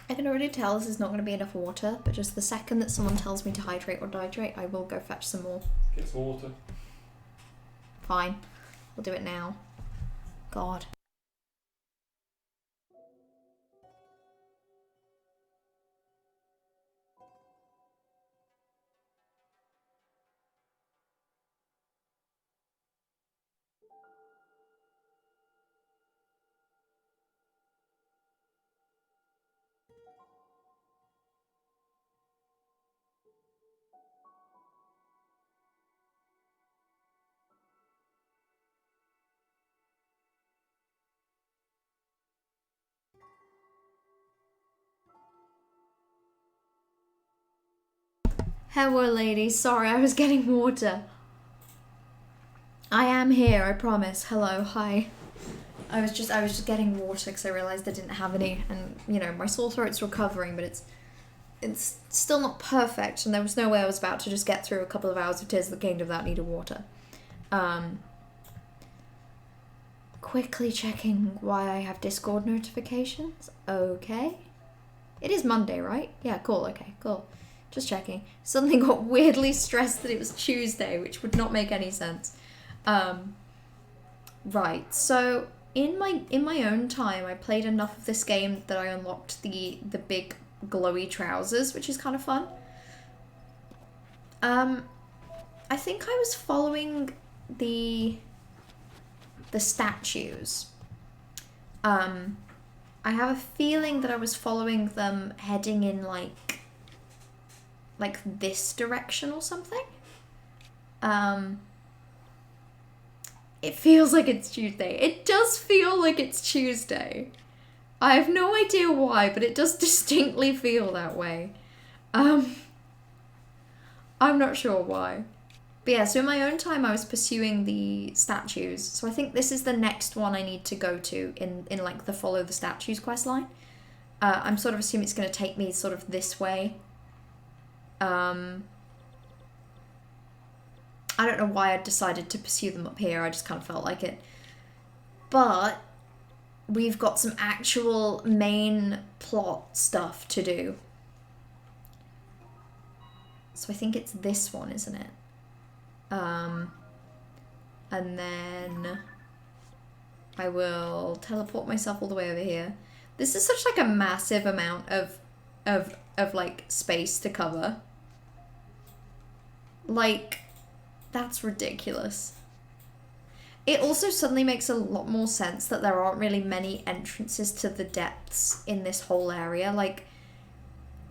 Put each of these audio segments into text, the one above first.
I can already tell this is not going to be enough water, but just the second that someone tells me to hydrate or dihydrate, I will go fetch some more. Get some water. Fine. We'll do it now. God. Hello, lady. Sorry, I was getting water. I am here, I promise. Hello, hi. I was just getting water because I realised I didn't have any, and you know, my sore throat's recovering, but it's still not perfect, and there was no way I was about to just get through a couple of hours of Tears of the Kingdom without needing water. Quickly checking why I have Discord notifications. Okay. It is Monday, right? Yeah, cool, okay, cool. Just checking. Suddenly got weirdly stressed that it was Tuesday, which would not make any sense. Right, so in my own time, I played enough of this game that I unlocked the big glowy trousers, which is kind of fun. I think I was following the statues. I have a feeling that I was following them heading in like this direction or something. It feels like it's Tuesday. It does feel like it's Tuesday. I have no idea why, but it does distinctly feel that way. I'm not sure why. But yeah, so in my own time I was pursuing the statues. So I think this is the next one I need to go to in like the follow the statues quest line. I'm sort of assuming it's going to take me sort of this way. I don't know why I decided to pursue them up here. I just kind of felt like it. But we've got some actual main plot stuff to do. So I think it's this one, isn't it? And then I will teleport myself all the way over here. This is such like a massive amount of like space to cover. Like, that's ridiculous. It also suddenly makes a lot more sense that there aren't really many entrances to the depths in this whole area. Like,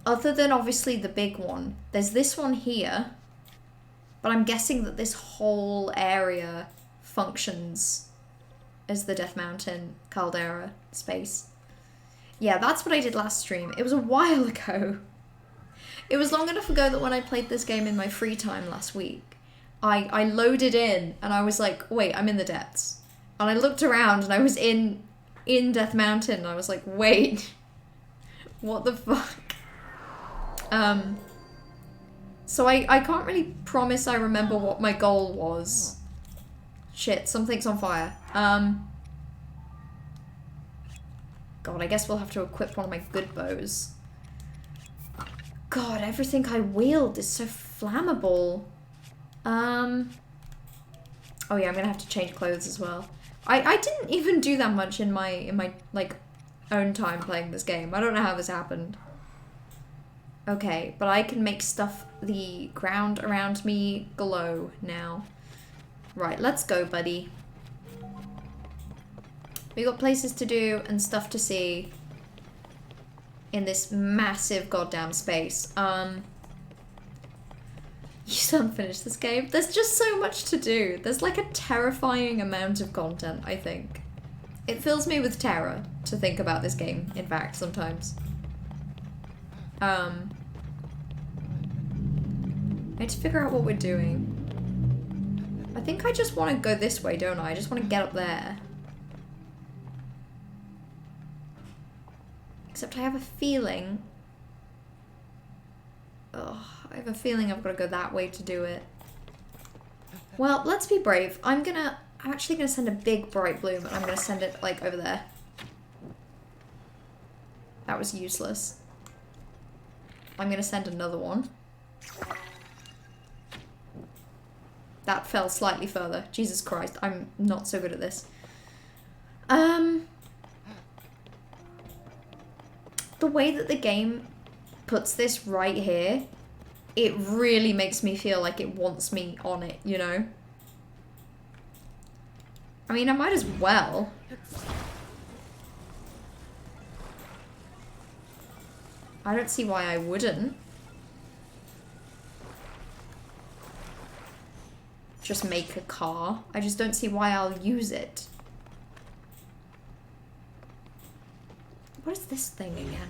other than obviously the big one, there's this one here, but I'm guessing that this whole area functions as the Death Mountain caldera space. Yeah, that's what I did last stream. It was a while ago. It was long enough ago that when I played this game in my free time last week, I loaded in and I was like, wait, I'm in the depths. And I looked around and I was in Death Mountain and I was like, wait, what the fuck? So I can't really promise I remember what my goal was. Shit, something's on fire. God, I guess we'll have to equip one of my good bows. God, everything I wield is so flammable. Oh yeah, I'm gonna have to change clothes as well. I didn't even do that much in my like own time playing this game. I don't know how this happened. Okay, but I can make stuff, the ground around me, glow now. Right, let's go, buddy. We got places to do and stuff to see in this massive goddamn space. You still haven't finished this game? There's just so much to do. There's like a terrifying amount of content, I think. It fills me with terror to think about this game, in fact, sometimes. I need to figure out what we're doing. I think I just want to go this way, don't I? I just want to get up there. Except I have a feeling... Ugh, I have a feeling I've got to go that way to do it. Well, let's be brave. I'm gonna I'm actually going to send a big bright bloom, and I'm going to send it, like, over there. That was useless. I'm going to send another one. That fell slightly further. Jesus Christ, I'm not so good at this. The way that the game puts this right here, it really makes me feel like it wants me on it, you know? I mean, I might as well. I don't see why I wouldn't. Just make a car. I just don't see why I'll use it. What is this thing again?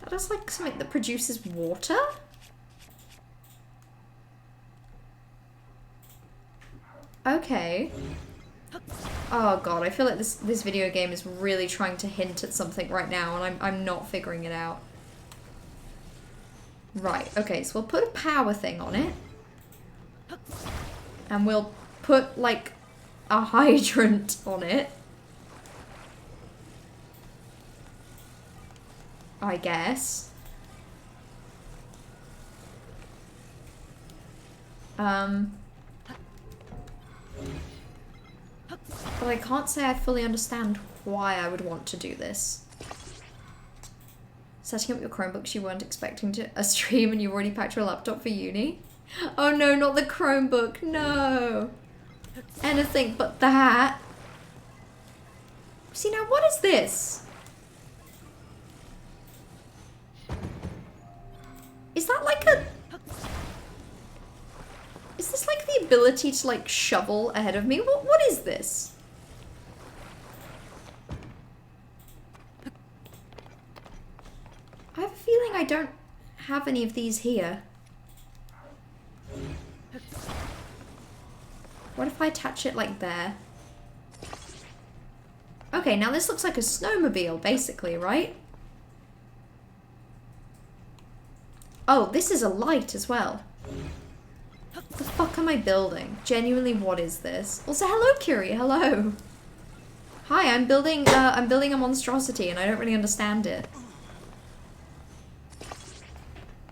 That is like something that produces water? Okay. Oh god, I feel like this video game is really trying to hint at something right now, and I'm not figuring it out. Right, okay, so we'll put a power thing on it. And we'll put, like, a hydrant on it. I guess. But I can't say I fully understand why I would want to do this. Setting up your Chromebooks you weren't expecting to a stream and you already packed your laptop for uni? Oh no, not the Chromebook, no! Anything but that. See now, what is this? Is that like a... Is this like the ability to like shovel ahead of me? What is this? I have a feeling I don't have any of these here. What if I attach it like there? Okay, now this looks like a snowmobile, basically, right? Oh, this is a light as well. What the fuck am I building? Genuinely, what is this? Also, hello, Curie, hello. Hi, I'm building a monstrosity and I don't really understand it.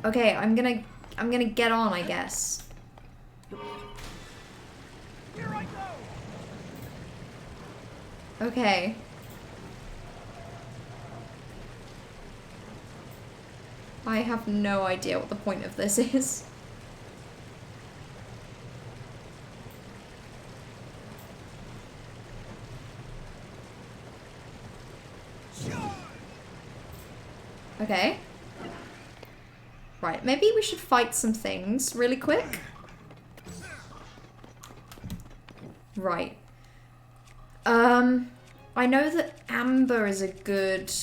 Okay, I'm gonna get on, I guess. Here I go. Okay. I have no idea what the point of this is. Okay. Right, maybe we should fight some things really quick. Right. I know that amber is a good...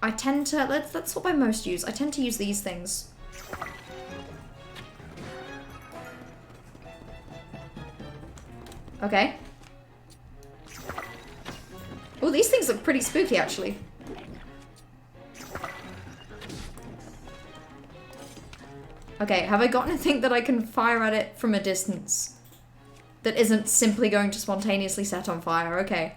I tend to... That's what I most use. I tend to use these things. Okay. Oh, these things look pretty spooky, actually. Okay, have I got anything that I can fire at it from a distance? That isn't simply going to spontaneously set on fire, okay.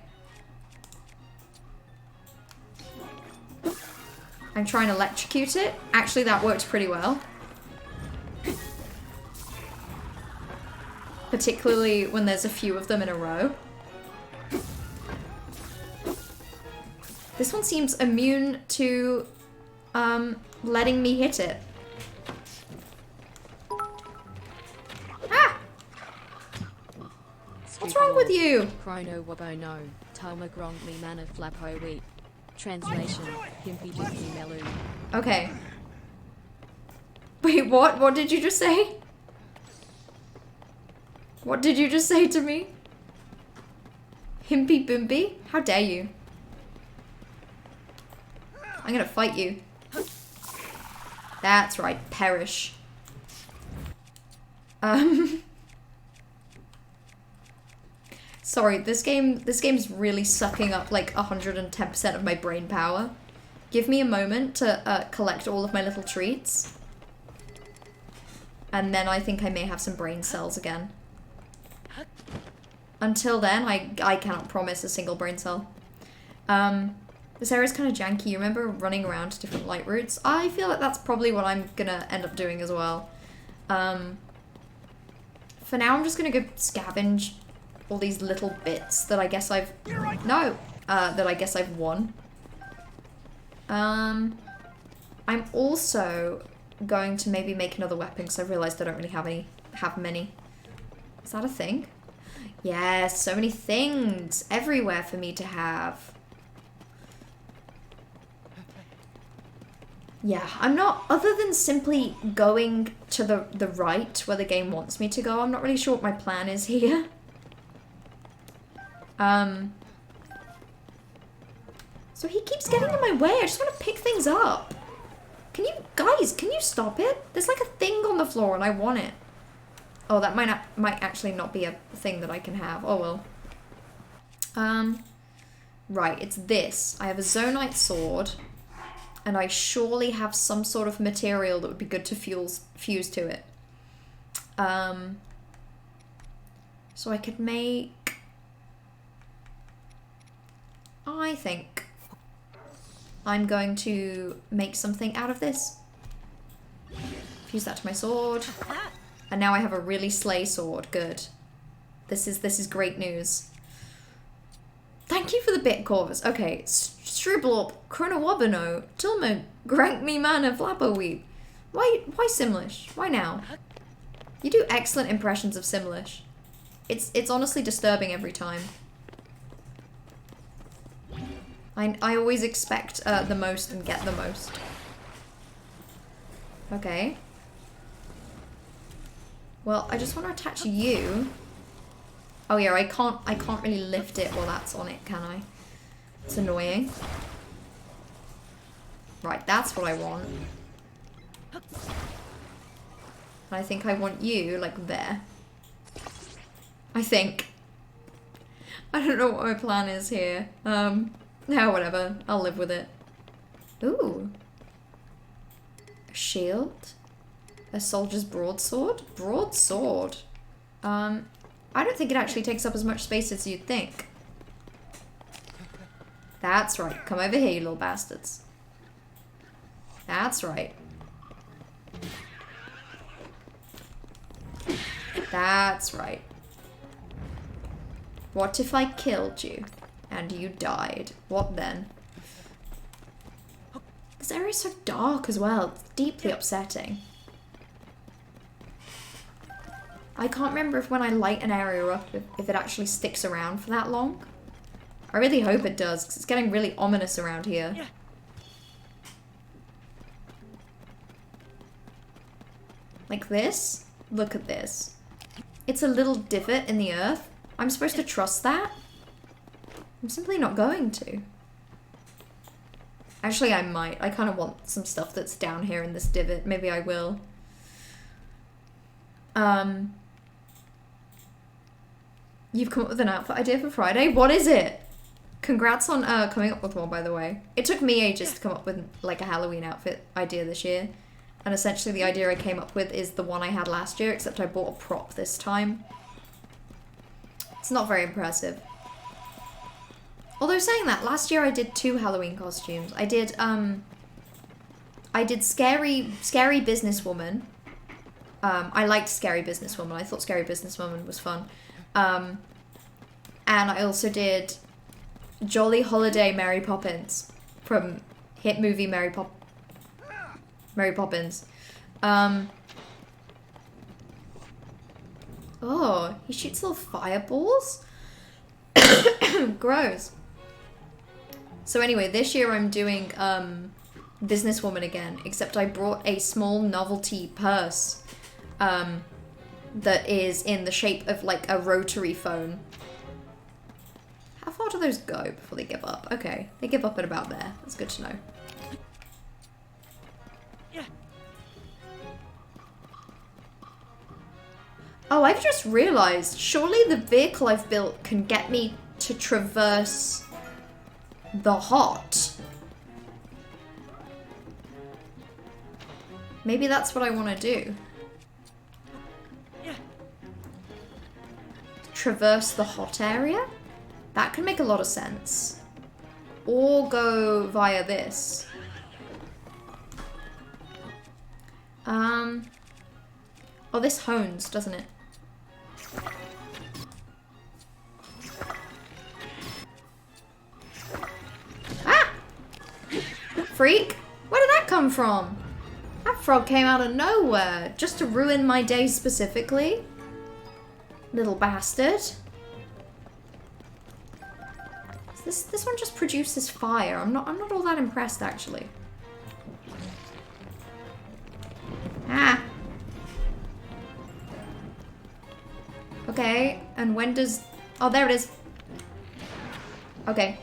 I'm trying to electrocute it. Actually, that worked pretty well. Particularly when there's a few of them in a row. This one seems immune to, letting me hit it. Ah! What's wrong with you? Chrono wabo no, Toma grong me mana flapo weep. Translation, Himpy Jimpy Melu. Okay. Wait, what? What did you just say? What did you just say to me? Himpy Bimpy? How dare you? I'm gonna fight you. That's right, perish. Sorry, this game's really sucking up like 110% of my brain power. Give me a moment to collect all of my little treats. And then I think I may have some brain cells again. Until then, I cannot promise a single brain cell. This area is kind of janky. You remember running around to different light routes? I feel like that's probably what I'm gonna end up doing as well. For now, I'm just gonna go scavenge all these little bits that I guess I've... No! That I guess I've won. I'm also going to maybe make another weapon because I realized I don't really have many. Is that a thing? Yes, so many things everywhere for me to have. Yeah, I'm not, other than simply going to the right where the game wants me to go, I'm not really sure what my plan is here. So he keeps getting in my way. I just want to pick things up. Can you, guys, can you stop it? There's like a thing on the floor and I want it. Oh, that might actually not be a thing that I can have. Oh well. Right, it's this. I have a Zonite sword. And I surely have some sort of material that would be good to fuse to it. So I could make... I think I'm going to make something out of this. Fuse that to my sword. And now I have a really slay sword. Good. This is great news. Thank you for the bit, Corvus. Okay, Strublorp, Chronowobino, Tilmo, Grank me mana, Flapperweep. Why Simlish? Why now? You do excellent impressions of Simlish. It's honestly disturbing every time. I always expect the most and get the most. Okay. Well, I just want to attach you. Oh yeah, I can't really lift it while that's on it, can I? It's annoying. Right, that's what I want. And I think I want you, like, there. I think. I don't know what my plan is here. No, whatever. I'll live with it. Ooh. A shield? A soldier's broadsword? Broadsword. I don't think it actually takes up as much space as you'd think. That's right. Come over here, you little bastards. That's right. That's right. What if I killed you and you died? What then? This area is so dark as well. It's deeply upsetting. I can't remember if when I light an area up, if it actually sticks around for that long. I really hope it does, because it's getting really ominous around here. Yeah. Like this? Look at this. It's a little divot in the earth. I'm supposed to trust that? I'm simply not going to. Actually, I might. I kind of want some stuff that's down here in this divot. Maybe I will. You've come up with an outfit idea for Friday? What is it? Congrats on coming up with one, by the way. It took me ages to come up with like a Halloween outfit idea this year. And essentially the idea I came up with is the one I had last year, except I bought a prop this time. It's not very impressive. Although saying that, last year I did 2 Halloween costumes. I did Scary Businesswoman. I liked Scary Businesswoman. I thought Scary Businesswoman was fun. And I also did Jolly Holiday Mary Poppins from hit movie Mary Poppins. Oh, he shoots little fireballs? Gross. So anyway, this year I'm doing Businesswoman again, except I brought a small novelty purse that is in the shape of like a rotary phone. How far do those go before they give up? Okay, they give up at about there. That's good to know. Yeah. Oh, I've just realized, surely the vehicle I've built can get me to traverse the hot. Maybe that's what I want to do. traverse the hot area. That could make a lot of sense. Or go via this. Oh, this hones, doesn't it? Ah! Freak! Where did that come from? That frog came out of nowhere, just to ruin my day specifically. Little bastard. This one just produces fire. I'm not all that impressed, actually. Ah. Okay, and when does... Oh, there it is. Okay.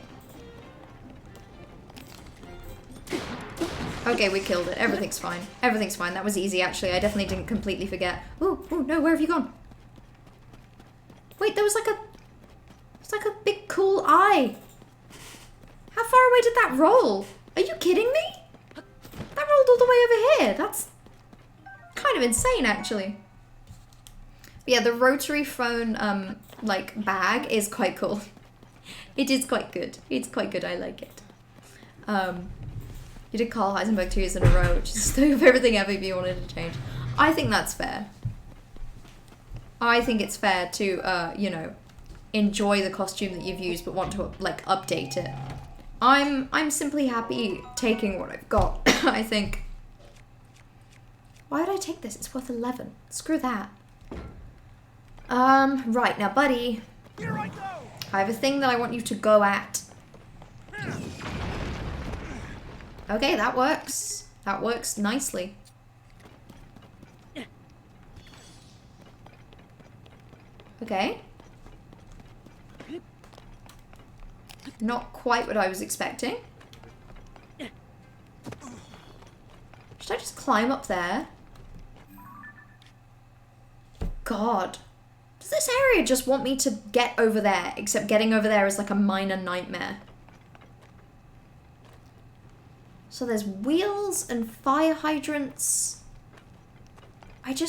Okay, we killed it. Everything's fine. Everything's fine. That was easy, actually. I definitely didn't completely forget. Ooh, no, where have you gone? Wait, there was like a... It's like a big cool eye. How far away did that roll? Are you kidding me? That rolled all the way over here. That's kind of insane, actually. But yeah, the rotary phone, like, bag is quite cool. It is quite good. It's quite good. I like it. You did Carl Heisenberg 2 years in a row, which is the favorite thing ever if you wanted to change. I think that's fair. I think it's fair to, you know, enjoy the costume that you've used but want to, like, update it. I'm simply happy taking what I've got, I think. Why did I take this? It's worth 11. Screw that. Right, now, buddy. Here I go. I have a thing that I want you to go at. Okay, that works. That works nicely. Okay. Not quite what I was expecting. Should I just climb up there? God. Does this area just want me to get over there? Except getting over there is like a minor nightmare. So there's wheels and fire hydrants. What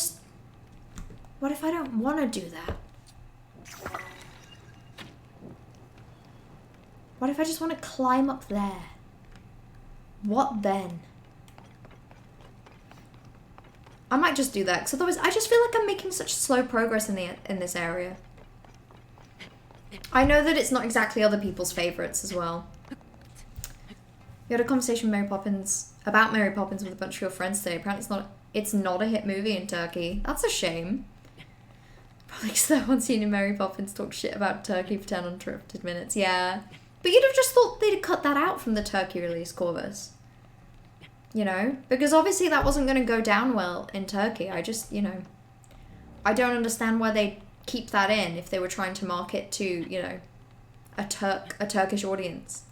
if I don't want to do that? What if I just want to climb up there? What then? I might just do that, because otherwise I just feel like I'm making such slow progress in this area. I know that it's not exactly other people's favourites as well. You had a conversation with Mary Poppins about Mary Poppins with a bunch of your friends today. Apparently it's not a hit movie in Turkey. That's a shame. Probably because that one scene in Mary Poppins talks shit about Turkey for 10 uninterrupted minutes. Yeah. But you'd have just thought they'd cut that out from the Turkey release, Corvus. You know? Because obviously that wasn't going to go down well in Turkey. I just, you know... I don't understand why they keep that in if they were trying to market to, you know, a Turkish audience.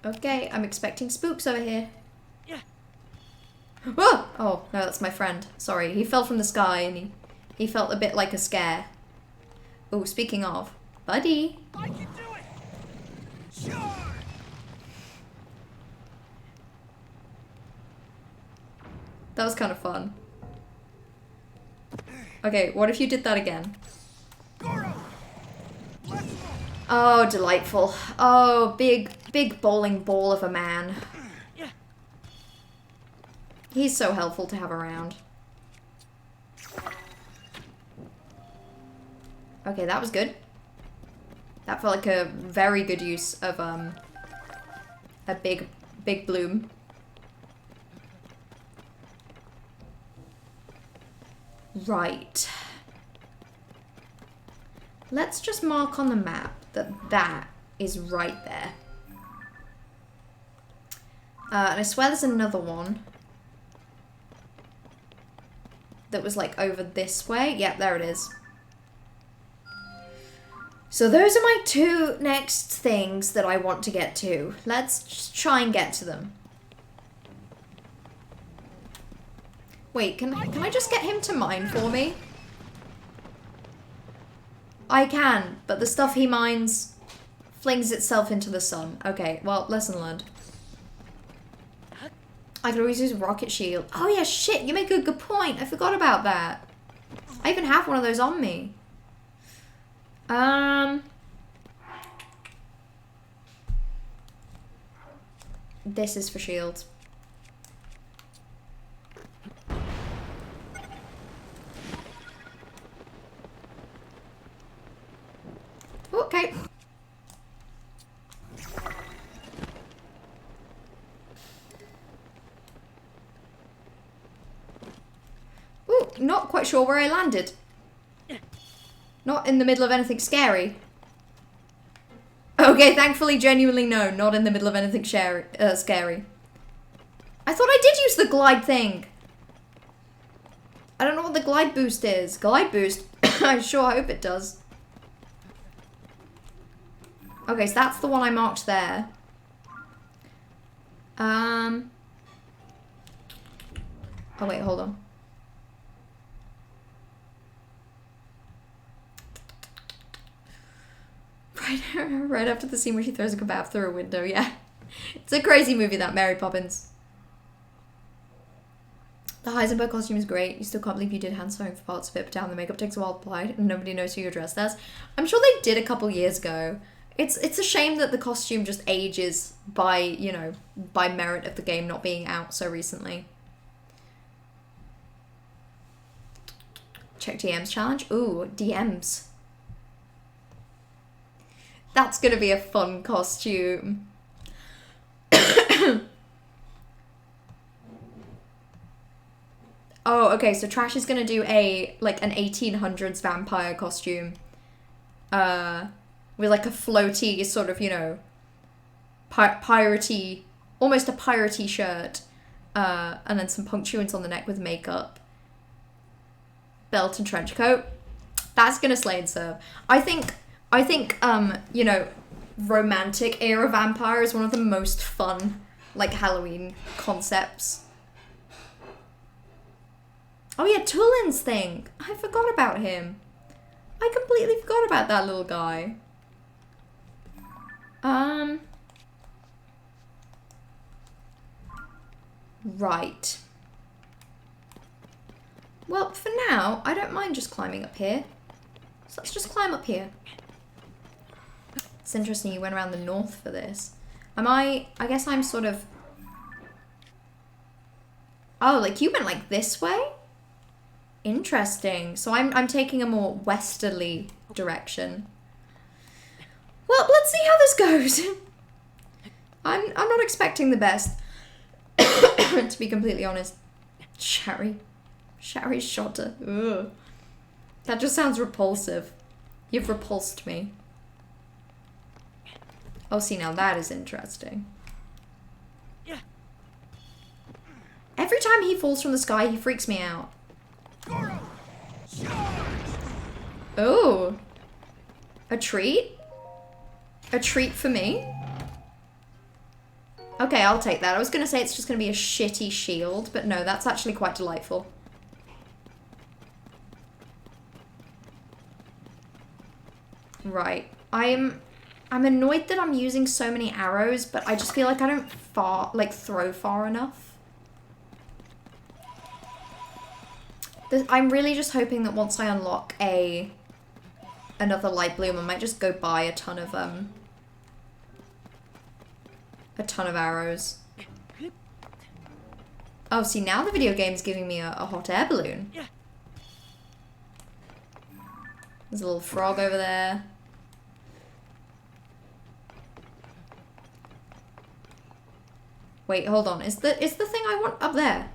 Okay, I'm expecting spooks over here. Yeah. Whoa! Oh, no, that's my friend. Sorry, he fell from the sky and he felt a bit like a scare. Oh, speaking of, buddy. I can do it. Sure. That was kind of fun. Okay, what if you did that again? Goro. Let's go. Oh, delightful. Oh, big bowling ball of a man. Yeah. He's so helpful to have around. Okay, that was good. That felt like a very good use of a big bloom. Right. Let's just mark on the map that is right there. And I swear there's another one that was like over this way. Yep, there it is. So those are my two next things that I want to get to. Let's just try and get to them. Wait, can I just get him to mine for me? I can, but the stuff he mines flings itself into the sun. Okay, well, lesson learned. I could always use a rocket shield. Oh yeah, shit, you make a good point. I forgot about that. I even have one of those on me. This is for shields. Okay. Ooh, not quite sure where I landed. Not in the middle of anything scary. Okay, thankfully, genuinely no, not in the middle of anything scary. I thought I did use the glide thing. I don't know what the glide boost is. Glide boost? I sure hope it does. Okay, so that's the one I marked there. Oh wait, hold on. Right after the scene where she throws a kebab through a window, yeah. It's a crazy movie, that, Mary Poppins. The Heisenberg costume is great. You still can't believe you did hand sewing for parts of it, but down the makeup takes a while to apply, and nobody knows who you're dressed as. I'm sure they did a couple years ago. It's a shame that the costume just ages by, you know, by merit of the game not being out so recently. Check DMs challenge. Ooh, DMs. That's gonna be a fun costume. Oh, okay, so Trash is gonna do an 1800s vampire costume. With like a floaty sort of, you know, piratey, almost a piratey shirt. And then some punctuants on the neck with makeup. Belt and trench coat. That's gonna slay and serve. I think, you know, romantic era vampire is one of the most fun, like, Halloween concepts. Oh yeah, Tullin's thing. I forgot about him. I completely forgot about that little guy. Right. Well, for now, I don't mind just climbing up here. So let's just climb up here. It's interesting you went around the north for this. I guess I'm sort of... Oh, like you went like this way? Interesting. So I'm taking a more westerly direction. Well, let's see how this goes. I'm not expecting the best. To be completely honest. Sherry Shotter. Ugh. That just sounds repulsive. You've repulsed me. Oh, see, now that is interesting. Every time he falls from the sky, he freaks me out. Oh. A treat? A treat for me? Okay, I'll take that. I was going to say it's just going to be a shitty shield, but no, that's actually quite delightful. Right. I'm annoyed that I'm using so many arrows, but I just feel like I don't throw far enough. I'm really just hoping that once I unlock another light bloom, I might just go buy a ton of arrows. Oh, see, now the video game's giving me a hot air balloon. There's a little frog over there. Wait, hold on. Is the thing I want up there?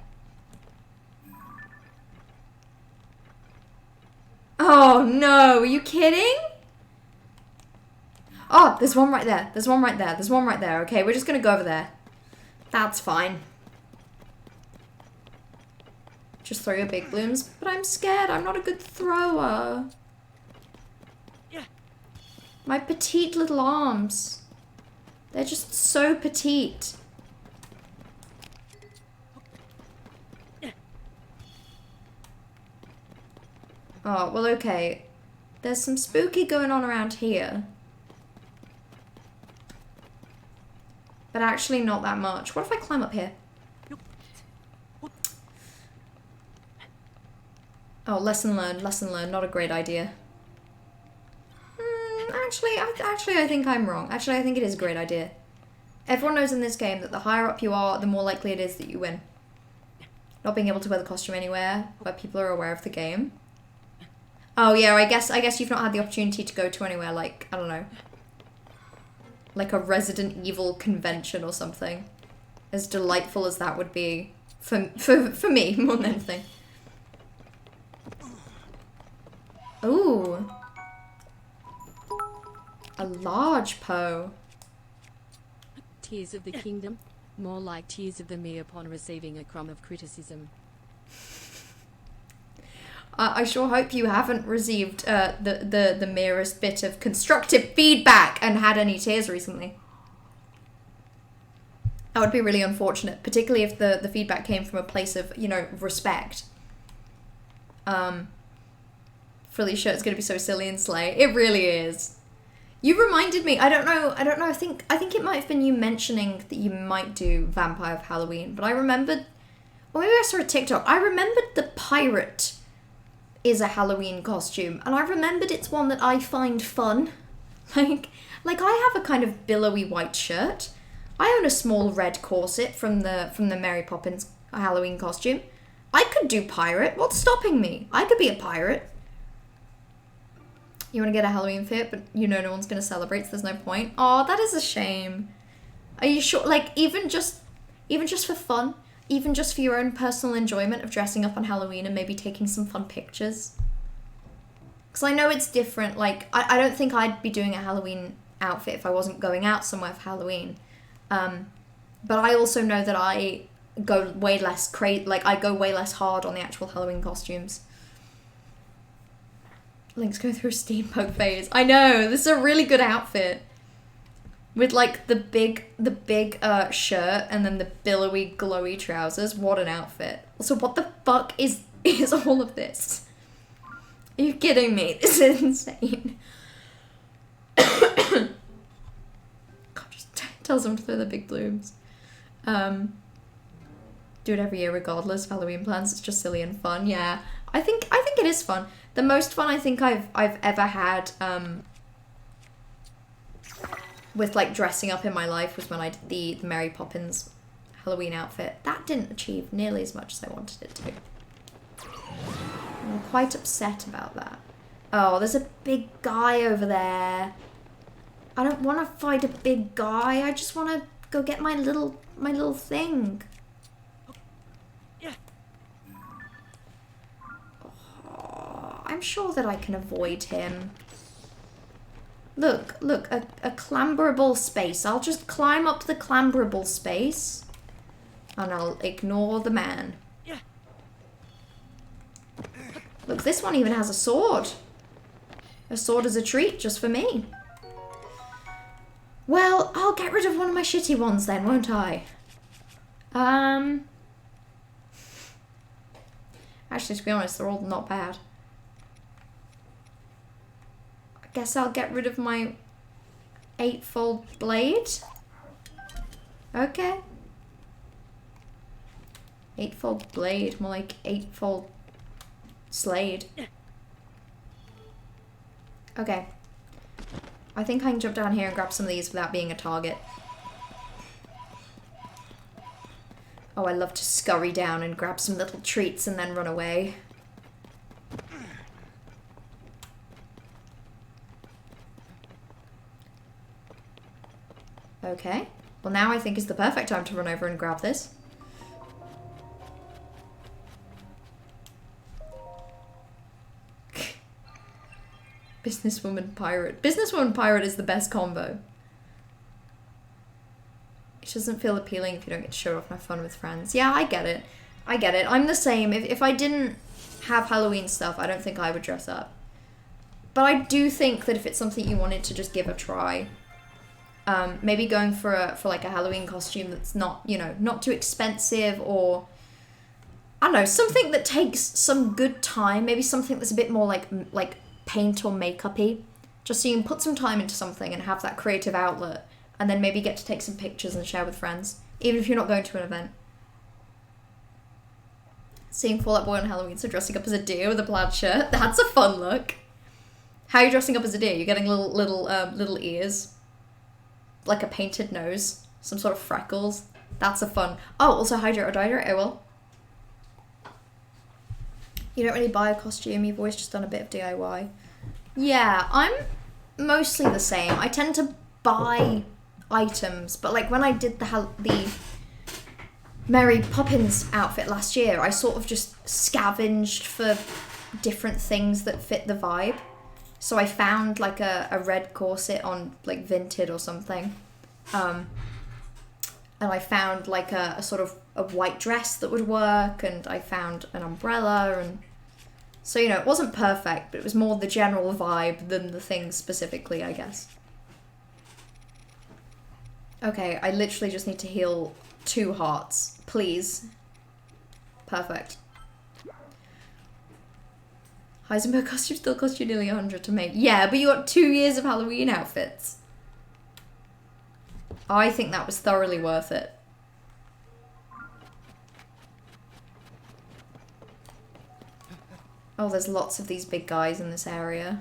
Oh no, are you kidding? Oh, there's one right there. There's one right there. There's one right there. Okay, we're just gonna go over there. That's fine. Just throw your big blooms. But I'm scared. I'm not a good thrower. My petite little arms. They're just so petite. Oh, well, okay. There's some spooky going on around here. But actually not that much. What if I climb up here? Oh, lesson learned, not a great idea. Actually, I think I'm wrong. Actually, I think it is a great idea. Everyone knows in this game that the higher up you are, the more likely it is that you win. Not being able to wear the costume anywhere where people are aware of the game. Oh yeah, I guess you've not had the opportunity to go to anywhere like, I don't know, like a Resident Evil convention or something. As delightful as that would be for me more than anything. Ooh. A large Poe. Tears of the Kingdom? More like tears of the me upon receiving a crumb of criticism. I sure hope you haven't received the merest bit of constructive feedback and had any tears recently. That would be really unfortunate, particularly if the feedback came from a place of, you know, respect. Felicia, it's gonna be so silly and slay. It really is. You reminded me, I don't know, I think it might have been you mentioning that you might do Vampire of Halloween, but I remembered, or maybe I saw a TikTok, I remembered the pirate is a Halloween costume, and I remembered it's one that I find fun. Like I have a kind of billowy white shirt. I own a small red corset from the Mary Poppins Halloween costume. I could do pirate, what's stopping me? I could be a pirate. You want to get a Halloween fit, but you know no one's going to celebrate, so there's no point. Oh, that is a shame. Are you sure? Like, even just for fun? Even just for your own personal enjoyment of dressing up on Halloween and maybe taking some fun pictures? Because I know it's different. Like, I don't think I'd be doing a Halloween outfit if I wasn't going out somewhere for Halloween. But I also know that I go way less I go way less hard on the actual Halloween costumes. Link's going through a steampunk phase. I know, this is a really good outfit. With like the big shirt and then the billowy glowy trousers. What an outfit. Also, what the fuck is all of this? Are you kidding me? This is insane. God, just tells them to throw the big blooms. Do it every year regardless of Halloween plans. It's just silly and fun. Yeah, I think it is fun. The most fun I think I've ever had with like dressing up in my life was when I did the Mary Poppins Halloween outfit. That didn't achieve nearly as much as I wanted it to. I'm quite upset about that. Oh, there's a big guy over there. I don't want to fight a big guy. I just want to go get my little thing. I'm sure that I can avoid him. Look, a clamberable space. I'll just climb up the clamberable space. And I'll ignore the man. Look, this one even has a sword. A sword is a treat just for me. Well, I'll get rid of one of my shitty ones then, won't I? Actually, to be honest, they're all not bad. Guess I'll get rid of my 8-fold blade. Okay. 8-fold blade, more like 8-fold slade. Okay. I think I can jump down here and grab some of these without being a target. Oh, I love to scurry down and grab some little treats and then run away. Okay. Well, now I think is the perfect time to run over and grab this. Businesswoman pirate. Businesswoman pirate is the best combo. It doesn't feel appealing if you don't get to show off my fun with friends. Yeah, I get it. I get it. I'm the same. If I didn't have Halloween stuff, I don't think I would dress up. But I do think that if it's something you wanted to just give a try, maybe going for like a Halloween costume that's not, you know, not too expensive, or I don't know, something that takes some good time, maybe something that's a bit more like paint or makeup-y, just so you can put some time into something and have that creative outlet, and then maybe get to take some pictures and share with friends, even if you're not going to an event. Seeing Fall Out Boy on Halloween, so dressing up as a deer with a plaid shirt. That's a fun look. How are you dressing up as a deer? You're getting little ears. Like a painted nose. Some sort of freckles. That's a fun... Oh, also hydrate or dihydrate, I will. You don't really buy a costume, you've always just done a bit of DIY. Yeah, I'm mostly the same. I tend to buy items, but like when I did the Mary Poppins outfit last year, I sort of just scavenged for different things that fit the vibe. So I found like a red corset on like Vinted or something. And I found like a sort of a white dress that would work, and I found an umbrella, and so, you know, it wasn't perfect, but it was more the general vibe than the thing specifically, I guess. Okay, I literally just need to heal 2 hearts, please. Perfect. Heisenberg costume still cost you nearly 100 to make. Yeah, but you got 2 years of Halloween outfits. I think that was thoroughly worth it. Oh, there's lots of these big guys in this area.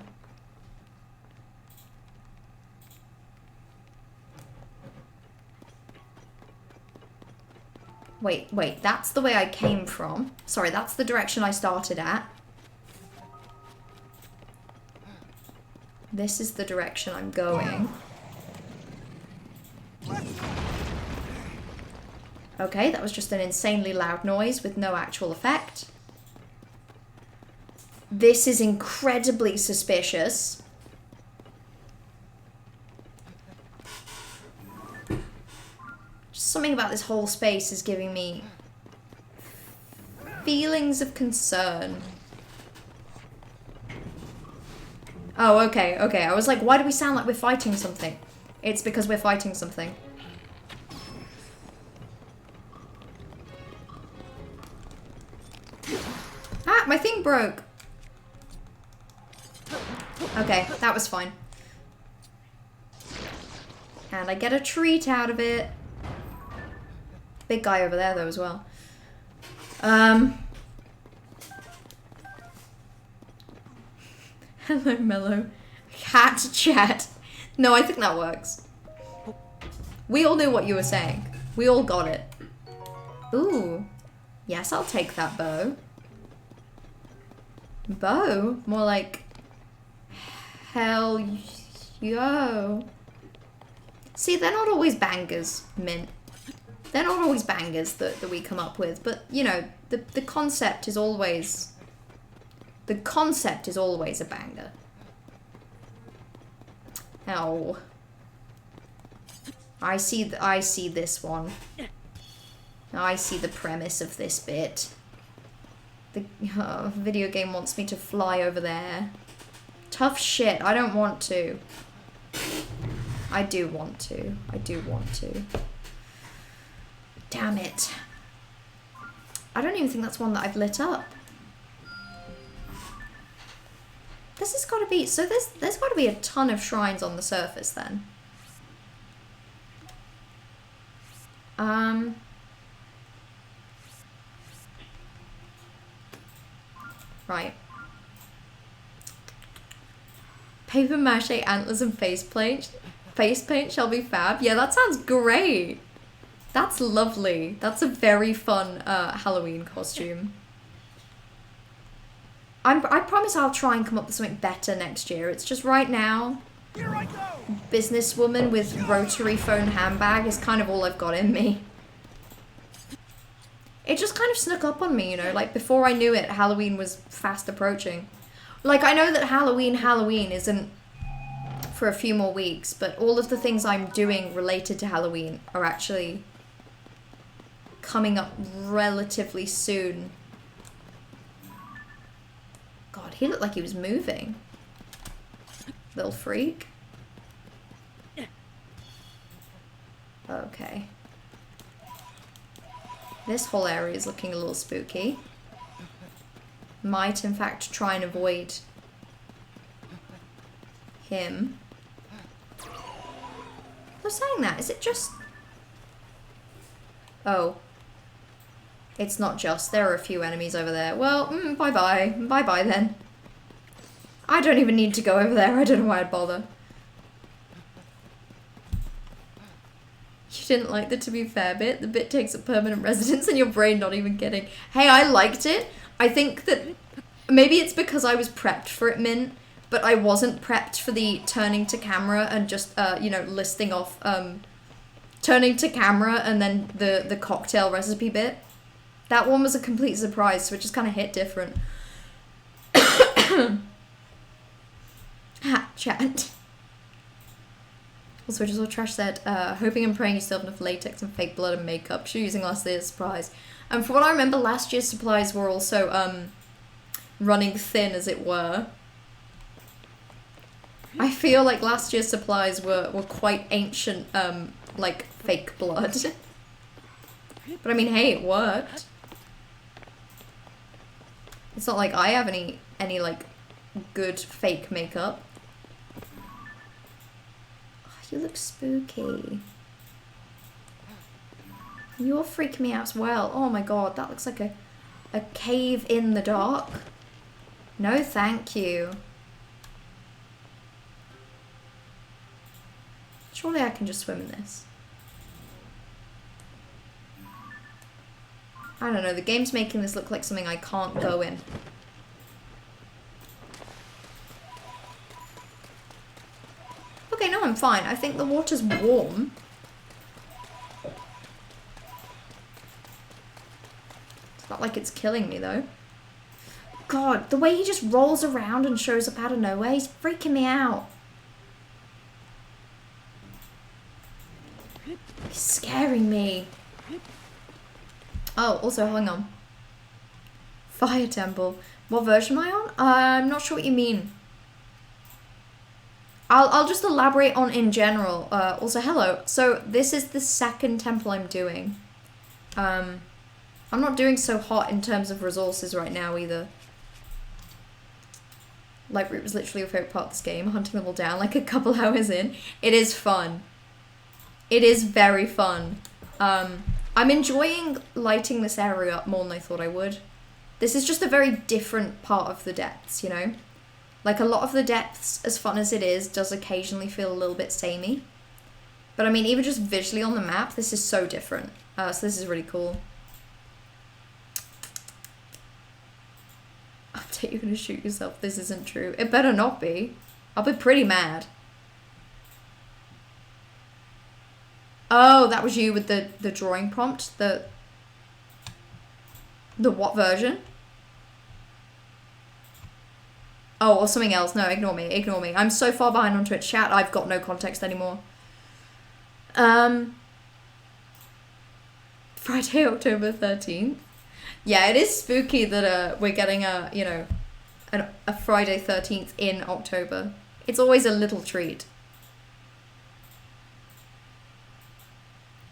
Wait, that's the way I came from. Sorry, that's the direction I started at. This is the direction I'm going. Okay, that was just an insanely loud noise with no actual effect. This is incredibly suspicious. Just something about this whole space is giving me feelings of concern. Oh, okay. I was like, why do we sound like we're fighting something? It's because we're fighting something. Ah, my thing broke. Okay, that was fine. And I get a treat out of it. Big guy over there, though, as well. Hello, Mellow. Cat chat. No, I think that works. We all knew what you were saying. We all got it. Ooh. Yes, I'll take that bow. Bow? More like... Hell yo. See, they're not always bangers, Mint. They're not always bangers that we come up with, but, you know, the concept is always... The concept is always a banger. Oh. I see this one. I see the premise of this bit. The video game wants me to fly over there. Tough shit, I don't want to. I do want to. Damn it. I don't even think that's one that I've lit up. This has got to be... So there's got to be a ton of shrines on the surface then. Right. Paper mache antlers and face paint shall be fab. Yeah, that sounds great. That's lovely. That's a very fun Halloween costume. I promise I'll try and come up with something better next year. It's just right now, Here I go. businesswoman with rotary phone handbag is kind of all I've got in me. It just kind of snuck up on me, you know, like before I knew it, Halloween was fast approaching. Like, I know that Halloween isn't for a few more weeks, but all of the things I'm doing related to Halloween are actually coming up relatively soon. God, he looked like he was moving. Little freak. Okay. This whole area is looking a little spooky. Might, in fact, try and avoid him. I was saying that. Is it just... Oh. It's not just. There are a few enemies over there. Well, bye-bye. Bye-bye then. I don't even need to go over there. I don't know why I'd bother. You didn't like the to be fair bit? The bit takes up permanent residence in your brain, not even kidding. Hey, I liked it. I think that maybe it's because I was prepped for it, Mint, but I wasn't prepped for the turning to camera and just, you know, listing off, turning to camera and then the cocktail recipe bit. That one was a complete surprise, so it just kind of hit different. Ha, chat. Also, just what Trash said, hoping and praying you still have enough latex and fake blood and makeup. She's using last year's supplies. And from what I remember, last year's supplies were also, running thin, as it were. I feel like last year's supplies were quite ancient, like, fake blood. But I mean, hey, it worked. It's not like I have any like, good fake makeup. You look spooky. You're freaking me out as well. Oh my god, that looks like a cave in the dark. No, thank you. Surely I can just swim in this. I don't know, the game's making this look like something I can't go in. Okay, no, I'm fine. I think the water's warm. It's not like it's killing me, though. God, the way he just rolls around and shows up out of nowhere, he's freaking me out. He's scaring me. Oh, also, hang on. Fire Temple. What version am I on? I'm not sure what you mean. I'll just elaborate on in general. Also, hello. So this is the second temple I'm doing. I'm not doing so hot in terms of resources right now either. Library was literally your favorite part of this game. Hunting them all down like a couple hours in. It is fun. It is very fun. I'm enjoying lighting this area up more than I thought I would. This is just a very different part of the depths, you know? Like, a lot of the depths, as fun as it is, does occasionally feel a little bit samey. But I mean, even just visually on the map, this is so different. So this is really cool. Update, you're gonna shoot yourself. This isn't true. It better not be. I'll be pretty mad. Oh, that was you with the drawing prompt? The what version? Oh, or something else. No, ignore me. Ignore me. I'm so far behind on Twitch chat, I've got no context anymore. Friday, October 13th. Yeah, it is spooky that we're getting a, you know, a Friday 13th in October. It's always a little treat.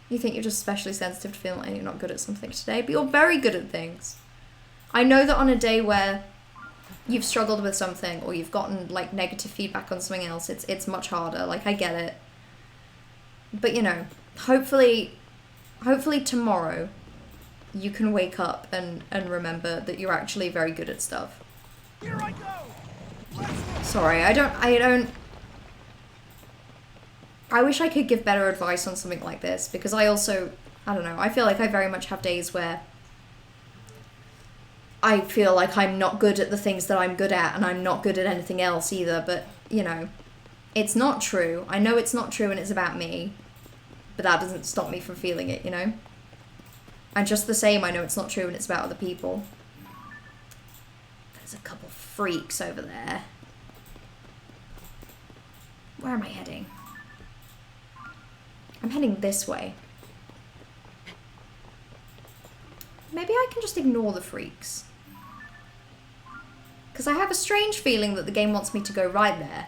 You think you're just especially sensitive to feeling like you're not good at something today, but you're very good at things. I know that on a day where you've struggled with something or you've gotten like negative feedback on something else, it's much harder. Like, I get it. But you know, hopefully tomorrow you can wake up and remember that you're actually very good at stuff. Here I go. Sorry, I wish I could give better advice on something like this, because I don't know, I feel like I very much have days where I feel like I'm not good at the things that I'm good at, and I'm not good at anything else either, but, you know, it's not true. I know it's not true and it's about me, but that doesn't stop me from feeling it, you know? And just the same, I know it's not true and it's about other people. There's a couple freaks over there. Where am I heading? I'm heading this way. Maybe I can just ignore the freaks. Because I have a strange feeling that the game wants me to go right there.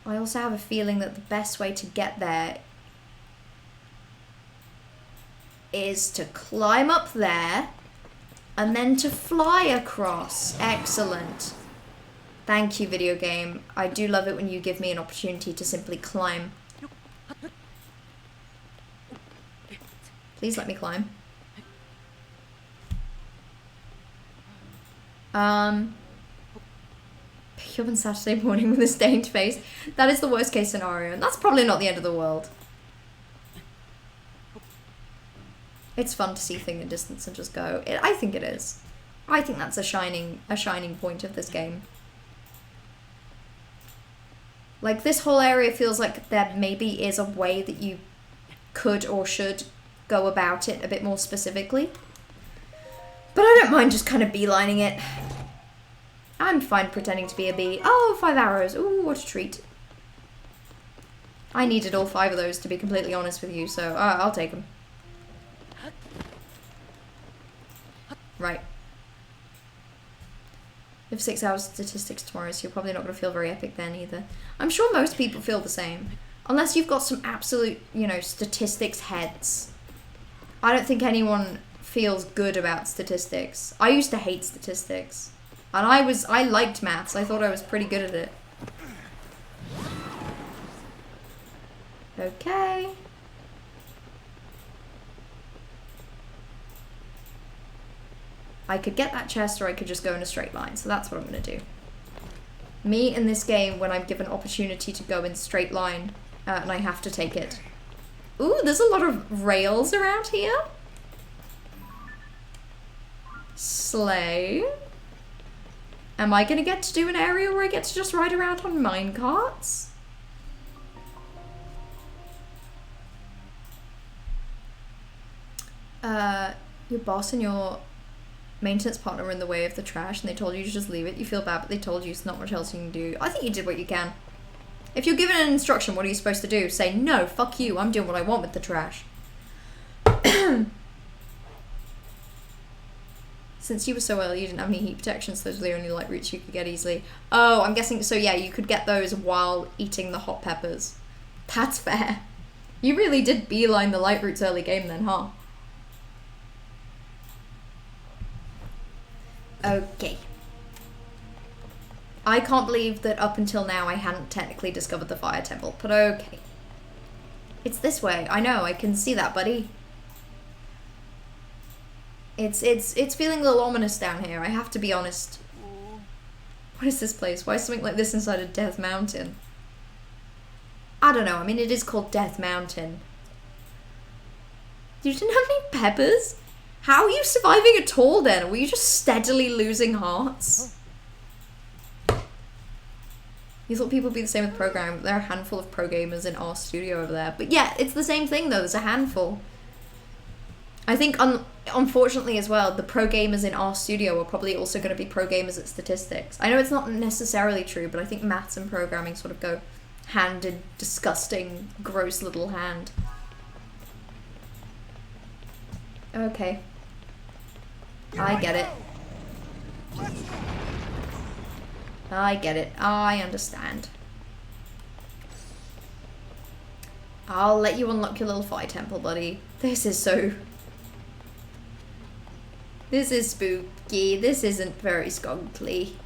I also have a feeling that the best way to get there is to climb up there and then to fly across. Excellent. Thank you, video game. I do love it when you give me an opportunity to simply climb. Please let me climb. Pick you up on Saturday morning with a stained face. That is the worst case scenario, and that's probably not the end of the world. It's fun to see things in distance and just go. I think it is. I think that's a shining point of this game. Like, this whole area feels like there maybe is a way that you could or should go about it a bit more specifically. But I don't mind just kind of beelining it. I'm fine pretending to be a bee. Oh, 5 arrows. Ooh, what a treat. I needed all 5 of those, to be completely honest with you, so I'll take them. Right. You have 6 hours statistics tomorrow, so you're probably not going to feel very epic then either. I'm sure most people feel the same. Unless you've got some absolute, you know, statistics heads. I don't think anyone feels good about statistics. I used to hate statistics. And I liked maths. I thought I was pretty good at it. Okay. I could get that chest, or I could just go in a straight line. So that's what I'm going to do. Me in this game, when I'm given opportunity to go in straight line, and I have to take it. Ooh, there's a lot of rails around here. Slay. Am I going to get to do an area where I get to just ride around on minecarts? Your boss and your maintenance partner were in the way of the trash and they told you to just leave it. You feel bad, but they told you there's not much else you can do. I think you did what you can. If you're given an instruction, what are you supposed to do? Say, no, fuck you, I'm doing what I want with the trash. Since you were so early, you didn't have any heat protection, so those were the only light routes you could get easily. Oh, I'm guessing, so yeah, you could get those while eating the hot peppers. That's fair. You really did beeline the light routes early game then, huh? Okay. I can't believe that up until now I hadn't technically discovered the fire temple, but okay. It's this way. I know, I can see that, buddy. It's feeling a little ominous down here, I have to be honest. What is this place? Why is something like this inside a Death Mountain? I don't know, I mean, it is called Death Mountain. You didn't have any peppers? How are you surviving at all then? Were you just steadily losing hearts? You thought people would be the same with programming, but there are a handful of pro gamers in our studio over there. But yeah, it's the same thing though, there's a handful. I think, unfortunately as well, the pro gamers in our studio are probably also going to be pro gamers at statistics. I know it's not necessarily true, but I think maths and programming sort of go hand in disgusting, gross little hand. Okay. I get it. I get it. I understand. I'll let you unlock your little fire temple, buddy. This is so... This is spooky. This isn't very skunkly.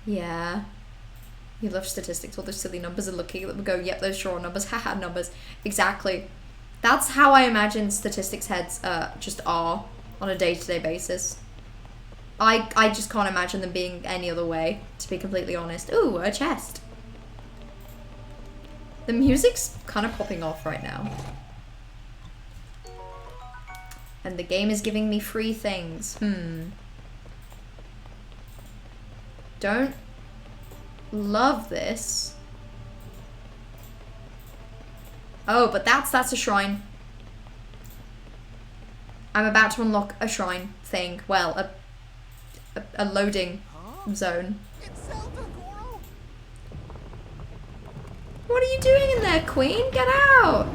Yeah. You love statistics, all those silly numbers and looking at them and go, yep, those sure are numbers, haha, numbers. Exactly. That's how I imagine statistics heads just are on a day-to-day basis. I just can't imagine them being any other way, to be completely honest. Ooh, a chest. The music's kind of popping off right now. And the game is giving me free things. Don't love this. Oh, but that's a shrine. I'm about to unlock a shrine thing. Well, a loading zone. What are you doing in there, Queen? Get out!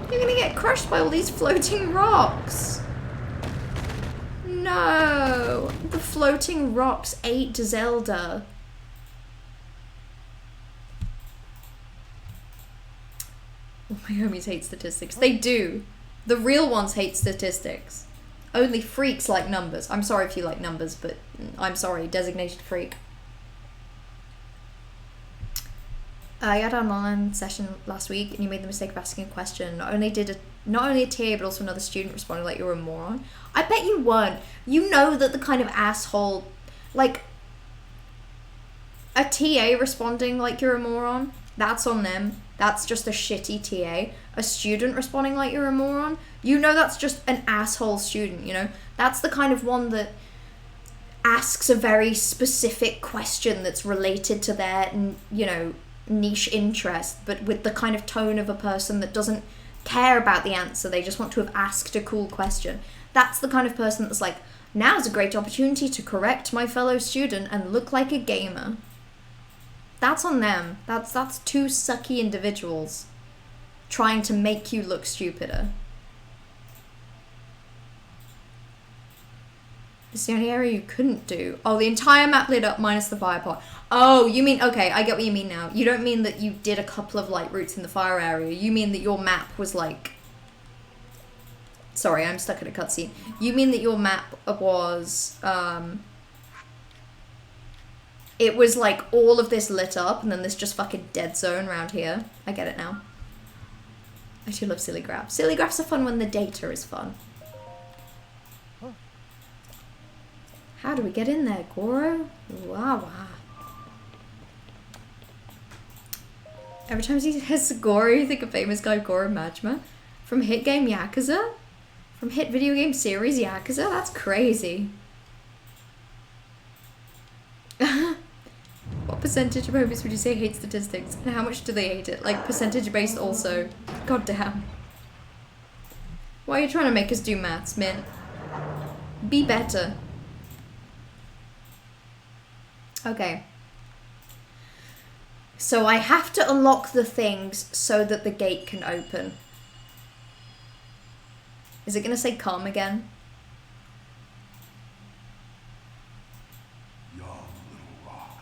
You're gonna get crushed by all these floating rocks. No! The floating rocks ate Zelda. All my homies hate statistics. They do. The real ones hate statistics. Only freaks like numbers. I'm sorry if you like numbers, but I'm sorry, designated freak. I had an online session last week and you made the mistake of asking a question. Not only a TA but also another student responded like you were a moron. I bet you weren't. You know that the kind of asshole, like, a TA responding like you're a moron, that's on them. That's just a shitty TA. A student responding like you're a moron, you know that's just an asshole student, you know? That's the kind of one that asks a very specific question that's related to their, you know, niche interest, but with the kind of tone of a person that doesn't care about the answer. They just want to have asked a cool question. That's the kind of person that's like, now's a great opportunity to correct my fellow student and look like a gamer. That's on them. That's two sucky individuals trying to make you look stupider. It's the only area you couldn't do. Oh, the entire map lit up minus the fire part. Oh, you mean, okay, I get what you mean now. You don't mean that you did a couple of light routes in the fire area. You mean that your map was like... Sorry, I'm stuck in a cutscene. You mean that your map was, it was like all of this lit up and then there's just fucking dead zone around here. I get it now. I do love silly graphs. Silly graphs are fun when the data is fun. How do we get in there, Goro? Wow, wow. Every time he says Goro, you think of famous guy Goro Majima. From hit game Yakuza? From hit video game series Yakuza? That's crazy. What percentage of homies would you say hate statistics? And how much do they hate it? Like percentage based also. God damn. Why are you trying to make us do maths, man? Be better. Okay. So I have to unlock the things so that the gate can open. Is it going to say come again? Young little rock.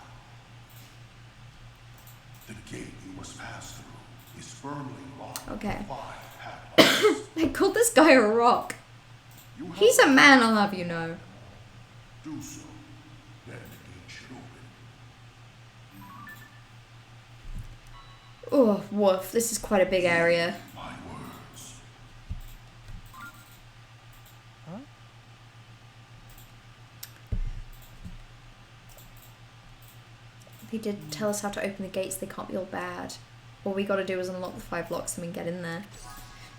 The gate you must pass through is firmly locked. Okay. With 5 padlocks. They called this guy a rock. He's a man, I'll have you know. Do so. Then the gate should open. Oh, woof. This is quite a big area. My words. They did tell us how to open the gates. They can't be all bad. All we gotta do is unlock the 5 locks and we can get in there.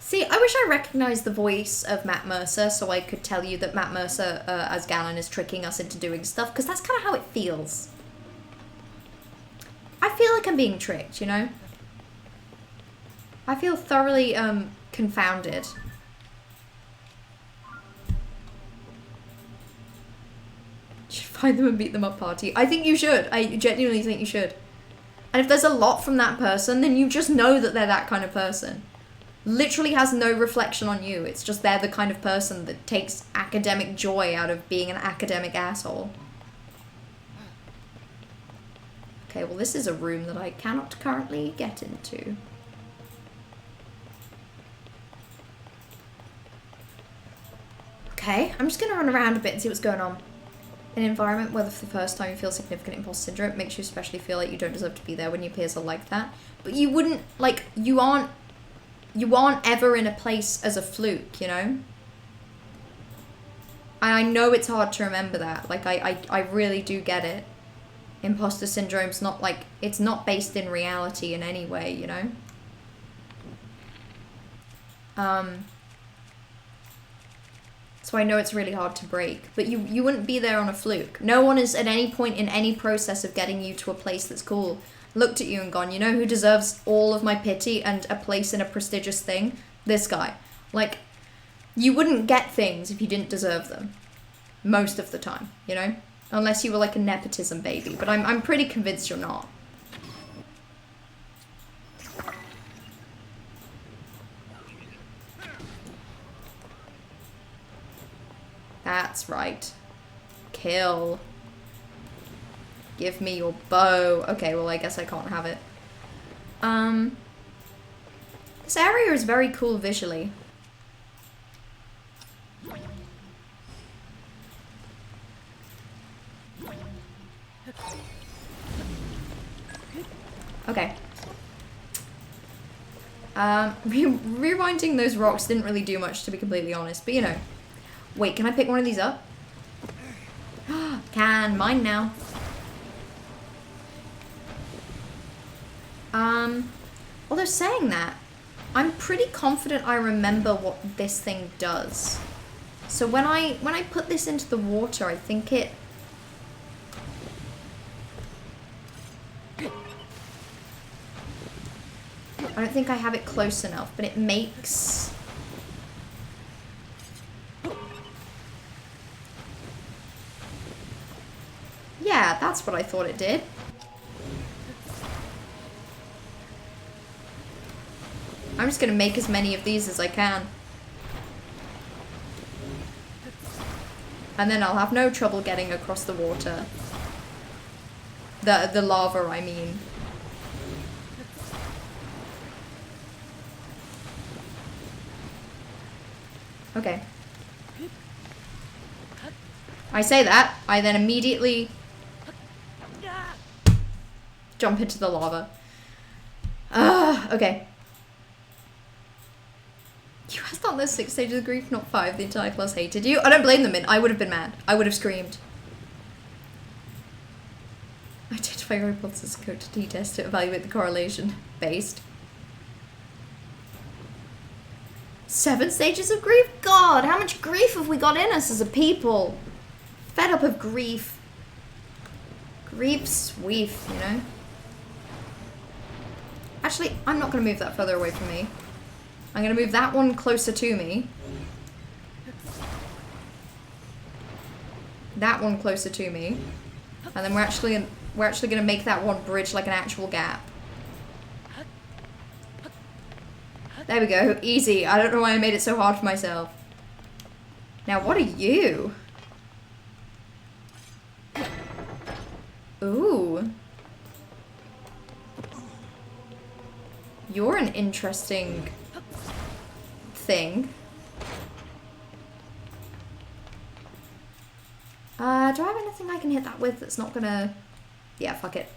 See, I wish I recognised the voice of Matt Mercer so I could tell you that Matt Mercer as Galen is tricking us into doing stuff, because that's kind of how it feels. I feel like I'm being tricked, you know? I feel thoroughly confounded. You should find them and beat them up party. I think you should. I genuinely think you should. And if there's a lot from that person, then you just know that they're that kind of person. Literally has no reflection on you. It's just they're the kind of person that takes academic joy out of being an academic asshole. Okay, well this is a room that I cannot currently get into. Okay, I'm just gonna run around a bit and see what's going on. An environment where for the first time you feel significant imposter syndrome makes you especially feel like you don't deserve to be there when your peers are like that. But you wouldn't, like, you aren't ever in a place as a fluke, you know? And I know it's hard to remember that. Like, I really do get it. Imposter syndrome's not, like, it's not based in reality in any way, you know? So I know it's really hard to break. But you wouldn't be there on a fluke. No one is at any point in any process of getting you to a place that's cool looked at you and gone, you know who deserves all of my pity and a place in a prestigious thing? This guy. Like, you wouldn't get things if you didn't deserve them. Most of the time, you know? Unless you were like a nepotism baby. But I'm pretty convinced you're not. That's right. Kill. Give me your bow. Okay, well I guess I can't have it. This area is very cool visually. Okay. Rewinding those rocks didn't really do much, to be completely honest, but you know. Wait, can I pick one of these up? Can. Mine now. Although saying that, I'm pretty confident I remember what this thing does. So when I put this into the water, I think it... I don't think I have it close enough, but it makes... Yeah, that's what I thought it did. I'm just gonna make as many of these as I can. And then I'll have no trouble getting across the water. The lava, I mean. Okay. I say that, I then immediately jump into the lava. Okay. You asked on those 6 stages of grief, not 5. The entire class hated you. I don't blame them, I would have been mad. I would have screamed. Identify your responses, code to t-test to evaluate the correlation. Based. 7 stages of grief? God, how much grief have we got in us as a people? Fed up of grief. Grief's weef, you know? Actually, I'm not going to move that further away from me. I'm going to move that one closer to me. That one closer to me. And then we're actually going to make that one bridge like an actual gap. There we go. Easy. I don't know why I made it so hard for myself. Now, what are you? Ooh. You're an interesting thing. Do I have anything I can hit that with that's not gonna... Yeah, fuck it.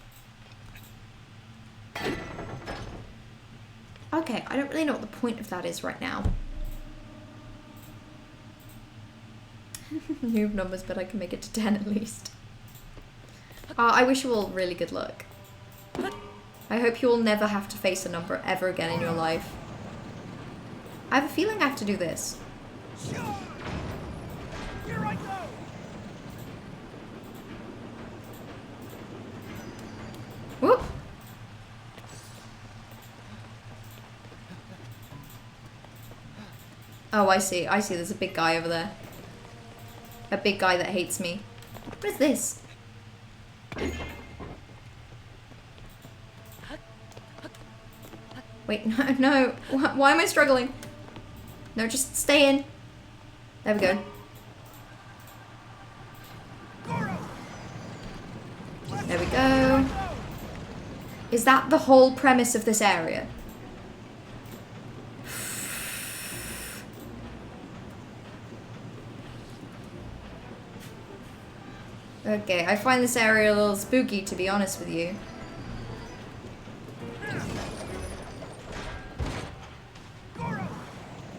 Okay, I don't really know what the point of that is right now. Noob numbers, but I can make it to 10 at least. I wish you all really good luck. I hope you will never have to face a number ever again in your life. I have a feeling I have to do this. Here I go. Whoop! Oh, I see. I see. There's a big guy over there. A big guy that hates me. What is this? Wait, no. Why am I struggling? No, just stay in. There we go. There we go. Is that the whole premise of this area? Okay, I find this area a little spooky, to be honest with you.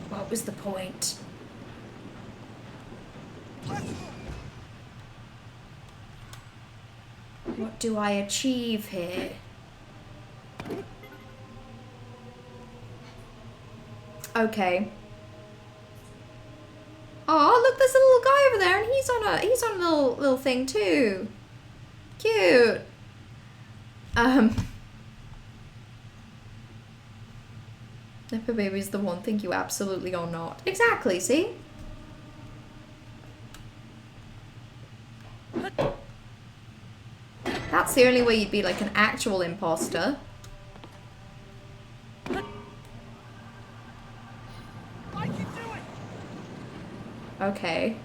What was the point? What do I achieve here? Okay. Oh, look, there's a little guy over there, and he's on a little thing too. Cute. Nepo Baby's the one thing you absolutely are not. Exactly, see? That's the only way you'd be like an actual imposter. I can do it. Okay.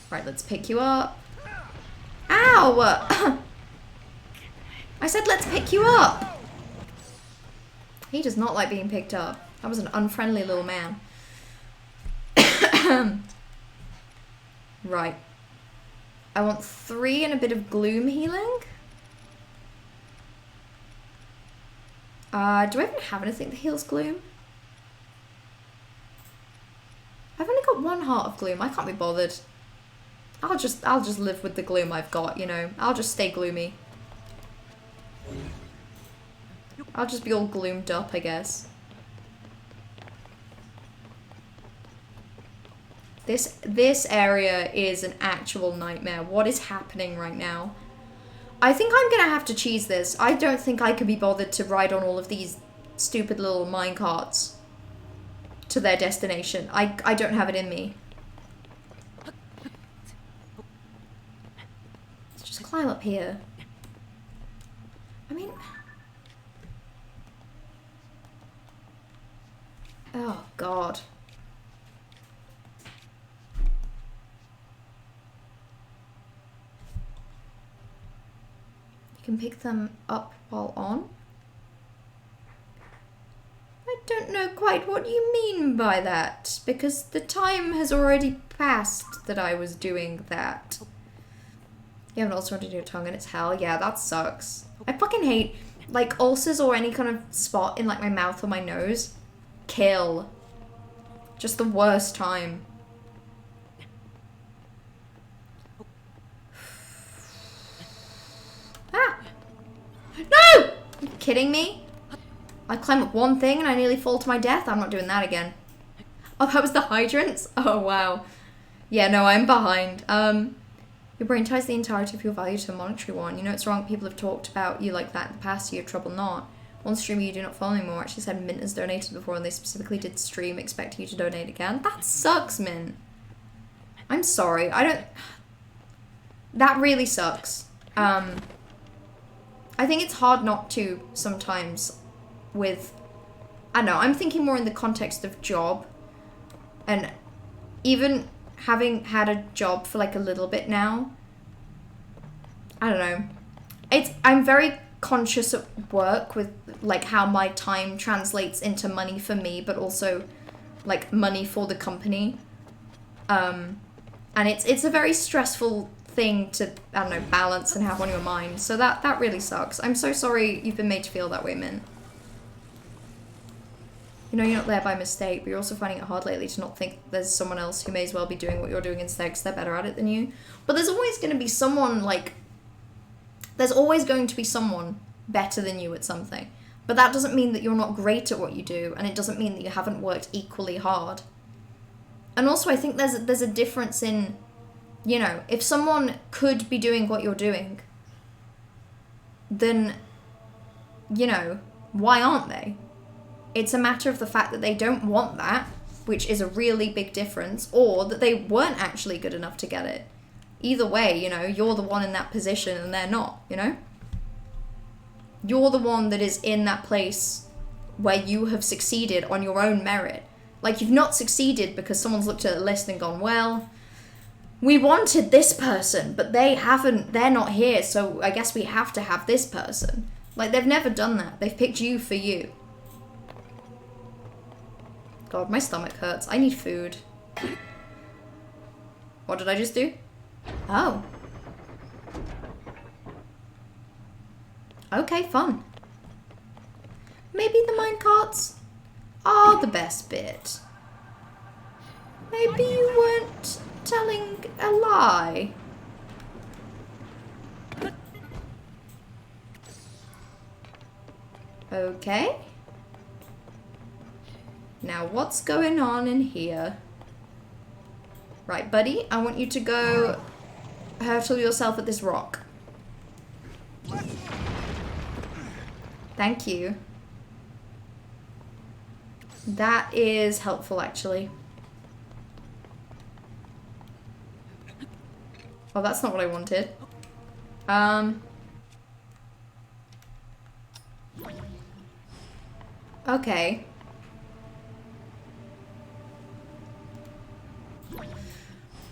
Right, let's pick you up. Ow! I said let's pick you up! He does not like being picked up. That was an unfriendly little man. Right. I want 3 and a bit of gloom healing. Do I even have anything that heals gloom? I've only got 1 heart of gloom. I can't be bothered. I'll just live with the gloom I've got, you know. I'll just stay gloomy. I'll just be all gloomed up, I guess. This area is an actual nightmare. What is happening right now? I think I'm gonna have to cheese this. I don't think I could be bothered to ride on all of these stupid little minecarts to their destination. I don't have it in me. Let's just climb up here. I mean... Oh, God. You can pick them up while on? I don't know quite what you mean by that, because the time has already passed that I was doing that. You haven't also wanted your tongue and it's hell. Yeah, that sucks. I fucking hate, like, ulcers or any kind of spot in, like, my mouth or my nose. Kill. Just the worst time. Ah! No! Are you kidding me? I climb up one thing and I nearly fall to my death. I'm not doing that again. Oh, that was the hydrants? Oh, wow. Yeah, no, I'm behind. Your brain ties the entirety of your value to a monetary one. You know it's wrong. People have talked about you like that in the past, so you have trouble not. One streamer you do not follow anymore actually said Mint has donated before and they specifically did stream expecting you to donate again. That sucks, Mint. I'm sorry. I don't... That really sucks. I think it's hard not to sometimes with... I don't know, I'm thinking more in the context of job. And even having had a job for like a little bit now, I don't know. I'm very conscious at work with like how my time translates into money for me, but also like money for the company. And it's a very stressful thing to, I don't know, balance and have on your mind. So that really sucks. I'm so sorry you've been made to feel that way, Mint. You know you're not there by mistake, but you're also finding it hard lately to not think there's someone else who may as well be doing what you're doing instead because they're better at it than you. But there's always going to be someone, like... There's always going to be someone better than you at something. But that doesn't mean that you're not great at what you do, and it doesn't mean that you haven't worked equally hard. And also, I think there's a difference in, you know, if someone could be doing what you're doing, then, you know, why aren't they? It's a matter of the fact that they don't want that, which is a really big difference, or that they weren't actually good enough to get it. Either way, you know, you're the one in that position and they're not, you know? You're the one that is in that place where you have succeeded on your own merit. Like, you've not succeeded because someone's looked at a list and gone, well, we wanted this person, but they're not here, so I guess we have to have this person. Like, they've never done that. They've picked you for you. God, my stomach hurts. I need food. What did I just do? Oh. Okay, fun. Maybe the minecarts are the best bit. Maybe you weren't telling a lie. Okay. Now, what's going on in here? Right, buddy, I want you to go hurtle yourself at this rock. Thank you. That is helpful, actually. Oh, that's not what I wanted. Okay.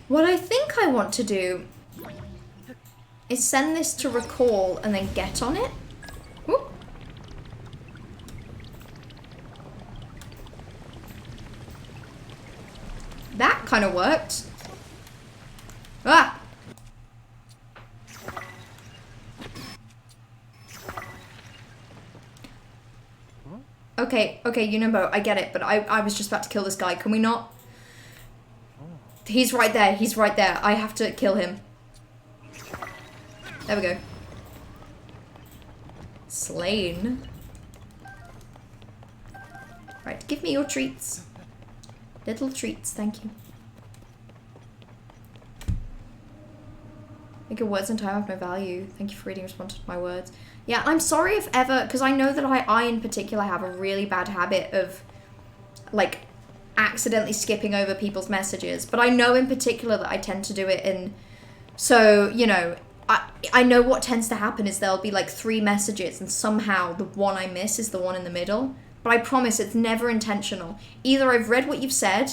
What I think I want to do is send this to recall and then get on it. Whoop. That kind of worked. Ah! Okay, okay, Unimbo, I get it, but I was just about to kill this guy. Can we not? He's right there, he's right there. I have to kill him. There we go. Slain. Right, give me your treats. Little treats, thank you. I think your words and time have no value. Thank you for reading and responding to my words. Yeah, I'm sorry if ever, because I know that I in particular have a really bad habit of, like, accidentally skipping over people's messages. But I know in particular that I tend to do it in, so, you know, I know what tends to happen is there'll be like 3 messages and somehow the one I miss is the one in the middle. But I promise it's never intentional. Either I've read what you've said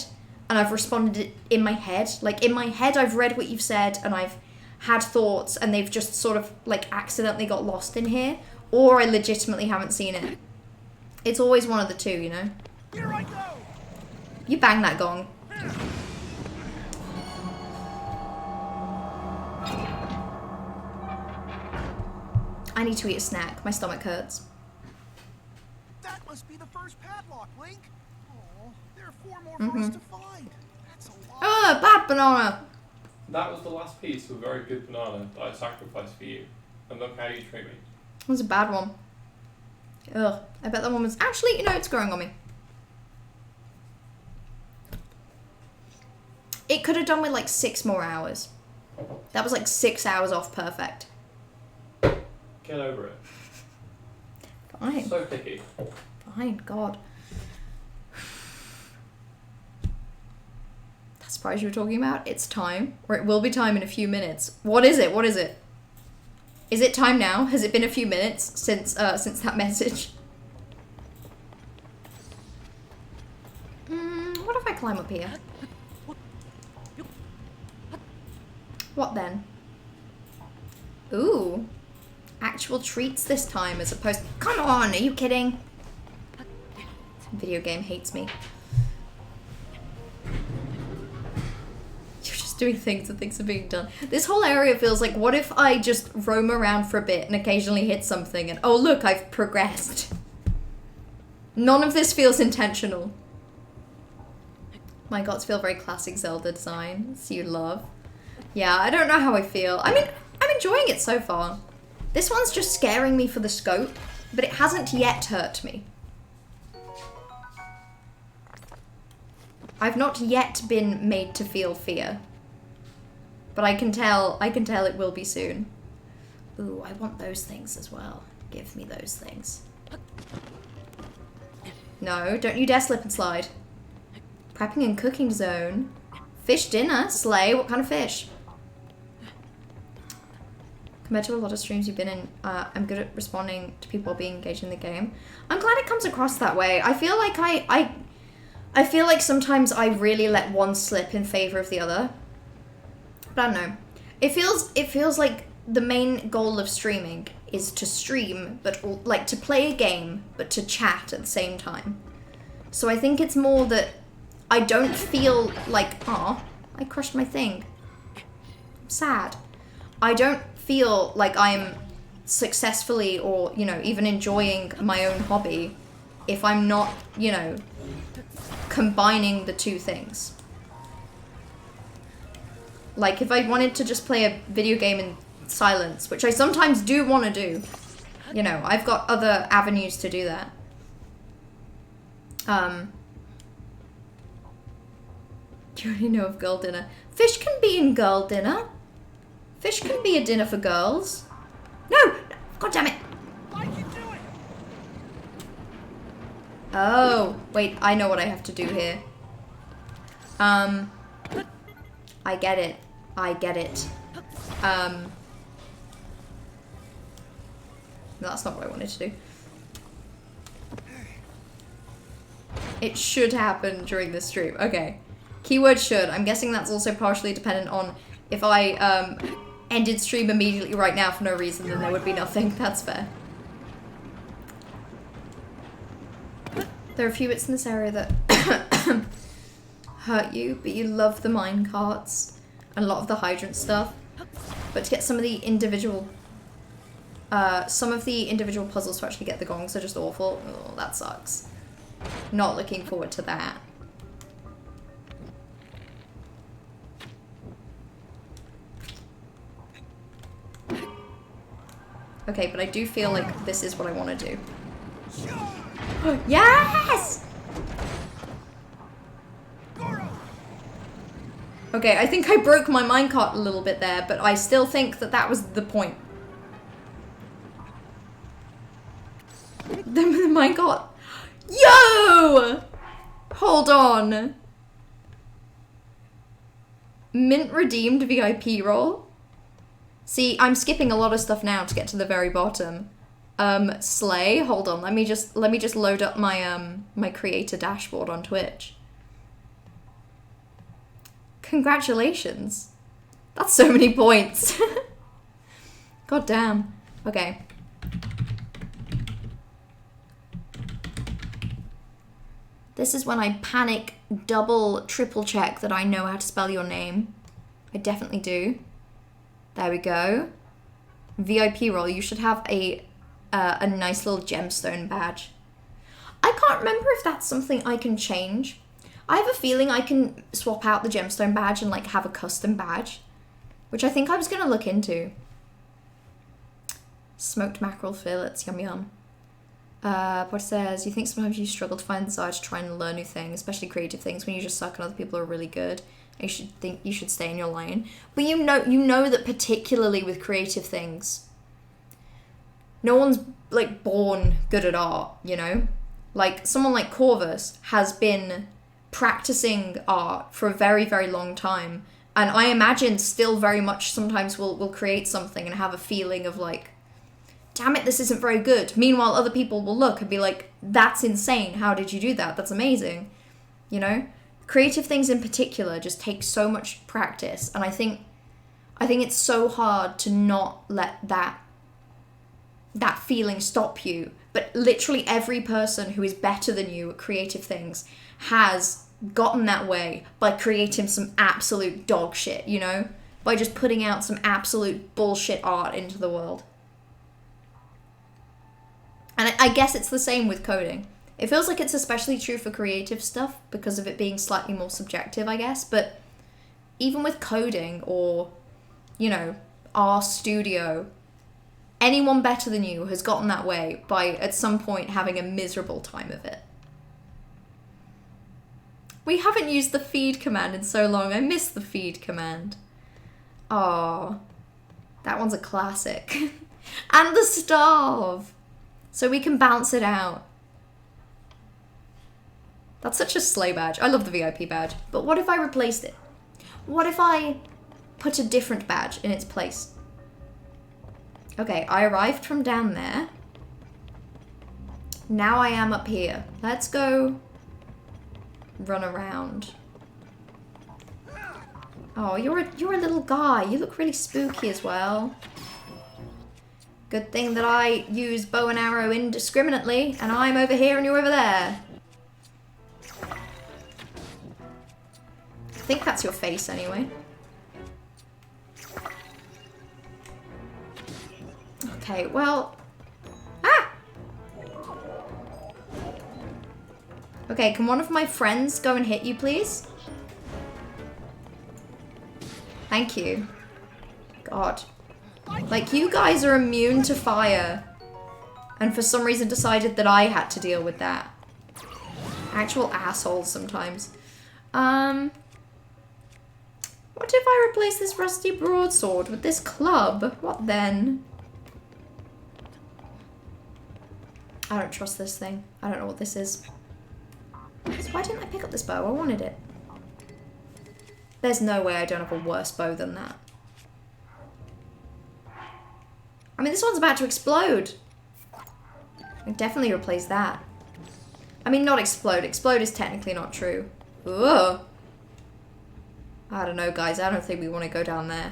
and I've responded in my head. Like, in my head I've read what you've said and I've had thoughts and they've just sort of like accidentally got lost in here, or I legitimately haven't seen it. It's always one of the two, you know? Here I go! You bang that gong. I need to eat a snack. My stomach hurts. That must be the first padlock, Link. Oh, there are 4 more for us to find. That's a lot. Oh, bad banana. That was the last piece of a very good banana that I sacrificed for you. And look how you treat me. That was a bad one. Ugh. I bet that one was... Actually, you know, it's growing on me. It could have done with like 6 more hours. That was like 6 hours off perfect. Get over it. Fine. So picky. Fine, God. That surprise you were talking about? It's time. Or it will be time in a few minutes. What is it? What is it? Is it time now? Has it been a few minutes since that message? What if I climb up here? What then? Ooh. Actual treats this time as opposed... Come on, are you kidding? Video game hates me. You're just doing things and things are being done. This whole area feels like, what if I just roam around for a bit and occasionally hit something and, oh look, I've progressed. None of this feels intentional. My gods feel very classic Zelda design. So you love. Yeah, I don't know how I feel. I mean, I'm enjoying it so far. This one's just scaring me for the scope, but it hasn't yet hurt me. I've not yet been made to feel fear. But I can tell it will be soon. Ooh, I want those things as well. Give me those things. No, don't you dare slip and slide. Prepping and cooking zone. Fish dinner, slay. What kind of fish? Compared to a lot of streams you've been in, I'm good at responding to people being engaged in the game. I'm glad it comes across that way. I feel like I feel like sometimes I really let one slip in favor of the other. But I don't know. It feels like the main goal of streaming is to stream, but like to play a game, but to chat at the same time. So I think it's more that I don't feel like, aw, I crushed my thing. I'm sad. I don't feel like I'm successfully or, you know, even enjoying my own hobby if I'm not, you know, combining the two things. Like, if I wanted to just play a video game in silence, which I sometimes do want to do, you know, I've got other avenues to do that. Do you already know of girl dinner? Fish can be in girl dinner. Fish can be a dinner for girls. No! God damn it! I can do it! Oh, wait, I know what I have to do here. I get it. I get it. That's not what I wanted to do. It should happen during this stream. Okay. Keyword should. I'm guessing that's also partially dependent on if I ended stream immediately right now for no reason, then there would be nothing. That's fair. There are a few bits in this area that hurt you, but you love the mine carts and a lot of the hydrant stuff. But to get some of the individual puzzles to actually get the gongs are just awful. Oh, that sucks. Not looking forward to that. Okay, but I do feel like this is what I want to do. Yes! Okay, I think I broke my minecart a little bit there, but I still think that that was the point. The minecart. Yo! Hold on. Mint redeemed VIP roll. See, I'm skipping a lot of stuff now to get to the very bottom. Slay. Hold on. Let me just load up my my creator dashboard on Twitch. Congratulations. That's so many points. God damn. Okay. This is when I panic, double, triple check that I know how to spell your name. I definitely do. There we go. VIP roll. You should have a nice little gemstone badge. I can't remember if that's something I can change. I have a feeling I can swap out the gemstone badge and like have a custom badge, which I think I was gonna look into. Smoked mackerel fillets, yum yum. What says, you think sometimes you struggle to find the desire to try and learn new things, especially creative things, when you just suck and other people are really good. You should stay in your lane. But you know that particularly with creative things, no one's like born good at art, you know? Like someone like Corvus has been practicing art for a very, very long time. And I imagine still very much sometimes will create something and have a feeling of like, damn it, this isn't very good. Meanwhile, other people will look and be like, that's insane. How did you do that? That's amazing. You know? Creative things in particular just take so much practice. And I think it's so hard to not let that feeling stop you. But literally every person who is better than you at creative things has gotten that way by creating some absolute dog shit, you know? By just putting out some absolute bullshit art into the world. And I guess it's the same with coding. It feels like it's especially true for creative stuff because of it being slightly more subjective, I guess. But even with coding or, you know, RStudio, anyone better than you has gotten that way by at some point having a miserable time of it. We haven't used the feed command in so long. I miss the feed command. Oh, that one's a classic. And the starve. So we can bounce it out. That's such a slay badge. I love the VIP badge. But what if I replaced it? What if I put a different badge in its place? Okay, I arrived from down there. Now I am up here. Let's go run around. Oh, you're a little guy. You look really spooky as well. Good thing that I use bow and arrow indiscriminately, and I'm over here and you're over there. I think that's your face anyway. Okay, well... Ah! Okay, can one of my friends go and hit you, please? Thank you. God. Like, you guys are immune to fire. And for some reason decided that I had to deal with that. Actual assholes sometimes. What if I replace this rusty broadsword with this club? What then? I don't trust this thing. I don't know what this is. So why didn't I pick up this bow? I wanted it. There's no way I don't have a worse bow than that. I mean, this one's about to explode. I definitely replace that. I mean, not explode. Explode is technically not true. Ugh. I don't know, guys. I don't think we want to go down there.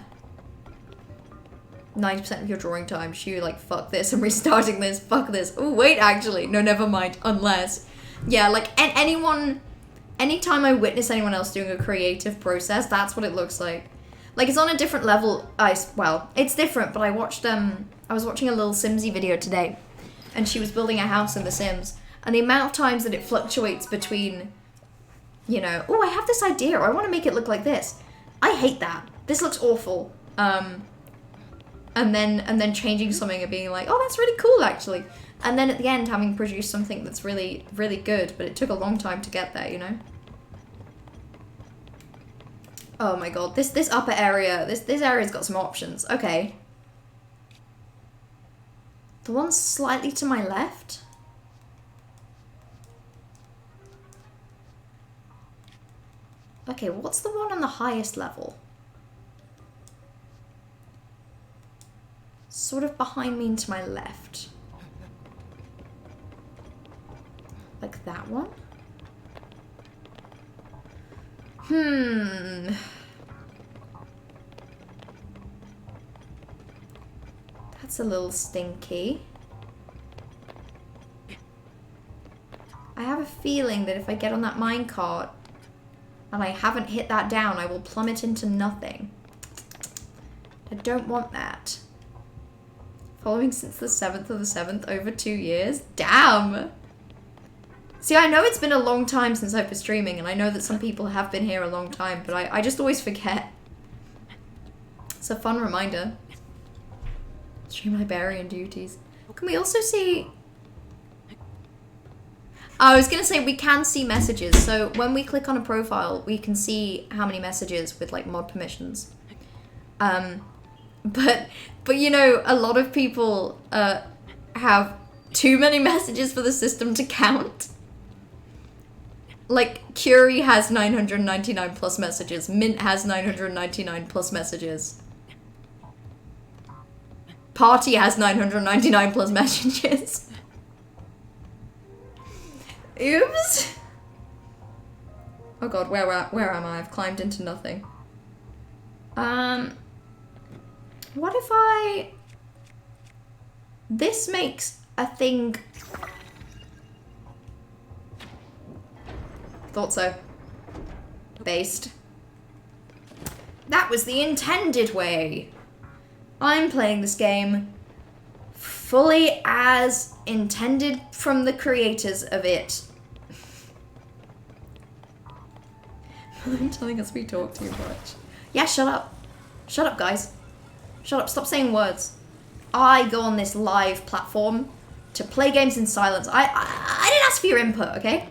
90% of your drawing time. You're like, fuck this. I'm restarting this. Fuck this. Oh, wait, actually. No, never mind. Unless. Yeah, like, anyone anytime I witness anyone else doing a creative process, that's what it looks like. Like, it's on a different level. Well, it's different, but I was watching a little Simsy video today, and she was building a house in The Sims, and the amount of times that it fluctuates between, you know, oh, I have this idea, or I want to make it look like this. I hate that. This looks awful. And then changing something and being like, oh, that's really cool, actually. And then at the end, having produced something that's really, really good, but it took a long time to get there, you know? Oh my god, this upper area, this area's got some options. Okay. The one slightly to my left? Okay, what's the one on the highest level? Sort of behind me and to my left. Like that one? That's a little stinky. I have a feeling that if I get on that minecart and I haven't hit that down, I will plummet into nothing. I don't want that. Following since the 7th of the 7th, over 2 years? Damn! See, I know it's been a long time since I've been streaming, and I know that some people have been here a long time, but I just always forget. It's a fun reminder. Stream librarian duties. Can we also see... I was going to say we can see messages, so when we click on a profile, we can see how many messages with, like, mod permissions. But you know, a lot of people have too many messages for the system to count. Like, Curie has 999 plus messages. Mint has 999 plus messages. Party has 999 plus messages. Oops. Oh god, where am I? I've climbed into nothing. What if I... This makes a thing... Thought so. Based. That was the intended way. I'm playing this game fully as intended from the creators of it. I'm telling us we talk too much. Yeah, shut up. Shut up, guys. Shut up, stop saying words. I go on this live platform to play games in silence. I didn't ask for your input, okay?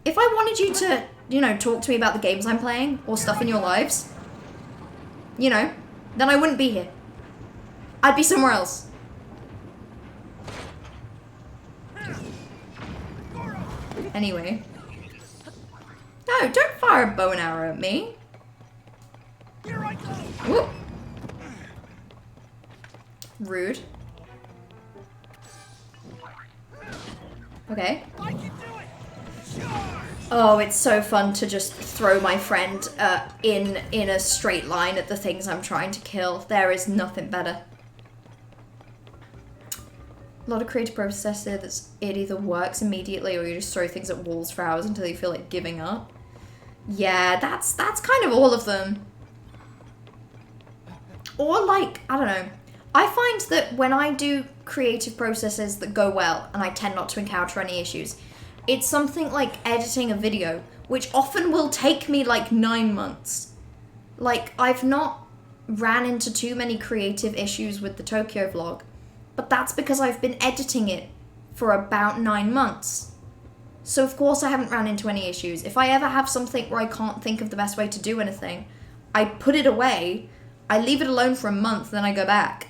If I wanted you to, you know, talk to me about the games I'm playing or stuff in your lives, you know, then I wouldn't be here. I'd be somewhere else. Anyway. No, don't fire a bow and arrow at me. Here I go. Whoop. Rude. Okay. I can do it. Charge. Oh, it's so fun to just throw my friend in a straight line at the things I'm trying to kill. There is nothing better. A lot of creative processes, it either works immediately or you just throw things at walls for hours until you feel like giving up. Yeah, that's kind of all of them. Or like, I don't know. I find that when I do creative processes that go well and I tend not to encounter any issues, it's something like editing a video, which often will take me like 9 months. Like, I've not ran into too many creative issues with the Tokyo vlog, but that's because I've been editing it for about 9 months. So of course I haven't ran into any issues. If I ever have something where I can't think of the best way to do anything, I put it away, I leave it alone for a month, then I go back.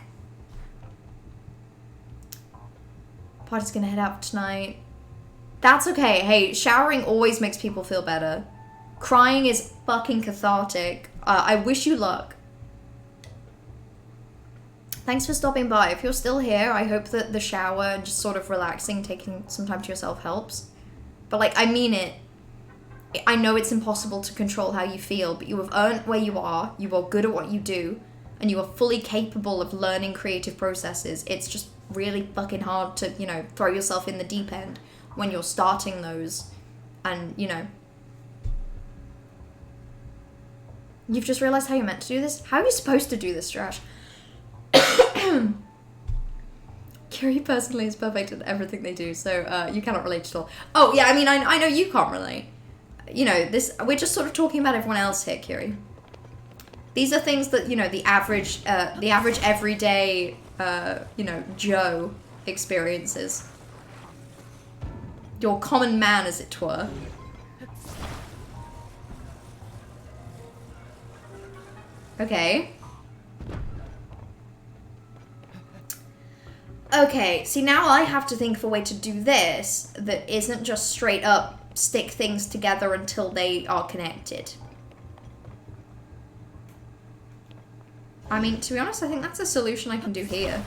Party's gonna head out tonight. That's okay. Hey, showering always makes people feel better. Crying is fucking cathartic. I wish you luck. Thanks for stopping by. If you're still here, I hope that the shower and just sort of relaxing, taking some time to yourself helps. But like, I mean it. I know it's impossible to control how you feel, but you have earned where you are good at what you do, and you are fully capable of learning creative processes. It's just really fucking hard to, you know, throw yourself in the deep end when you're starting those and, you know, You've just realized how you're meant to do this? How are you supposed to do this, Josh? Curie personally is perfect at everything they do, so you cannot relate at all. Oh, yeah, I mean, I know you can't relate. You know, we're just sort of talking about everyone else here, Curie. These are things that, you know, the average everyday, you know, Joe experiences. Your common man, as it were. Okay. Okay, see now I have to think of a way to do this that isn't just straight up stick things together until they are connected. I mean, to be honest, I think that's a solution I can do here.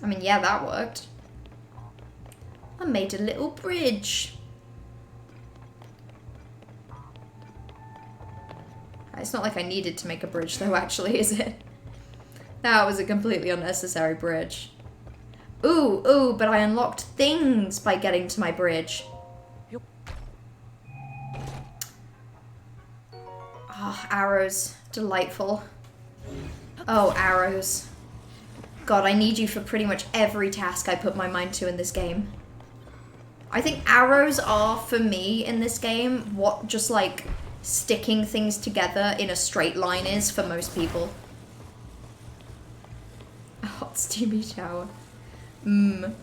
I mean, yeah, that worked. I made a little bridge. It's not like I needed to make a bridge though, actually, is it? That was a completely unnecessary bridge. Ooh, but I unlocked things by getting to my bridge. Oh, arrows. Delightful. Oh, arrows. God, I need you for pretty much every task I put my mind to in this game. I think arrows are, for me, in this game, what just, like, sticking things together in a straight line is for most people. A hot steamy shower. The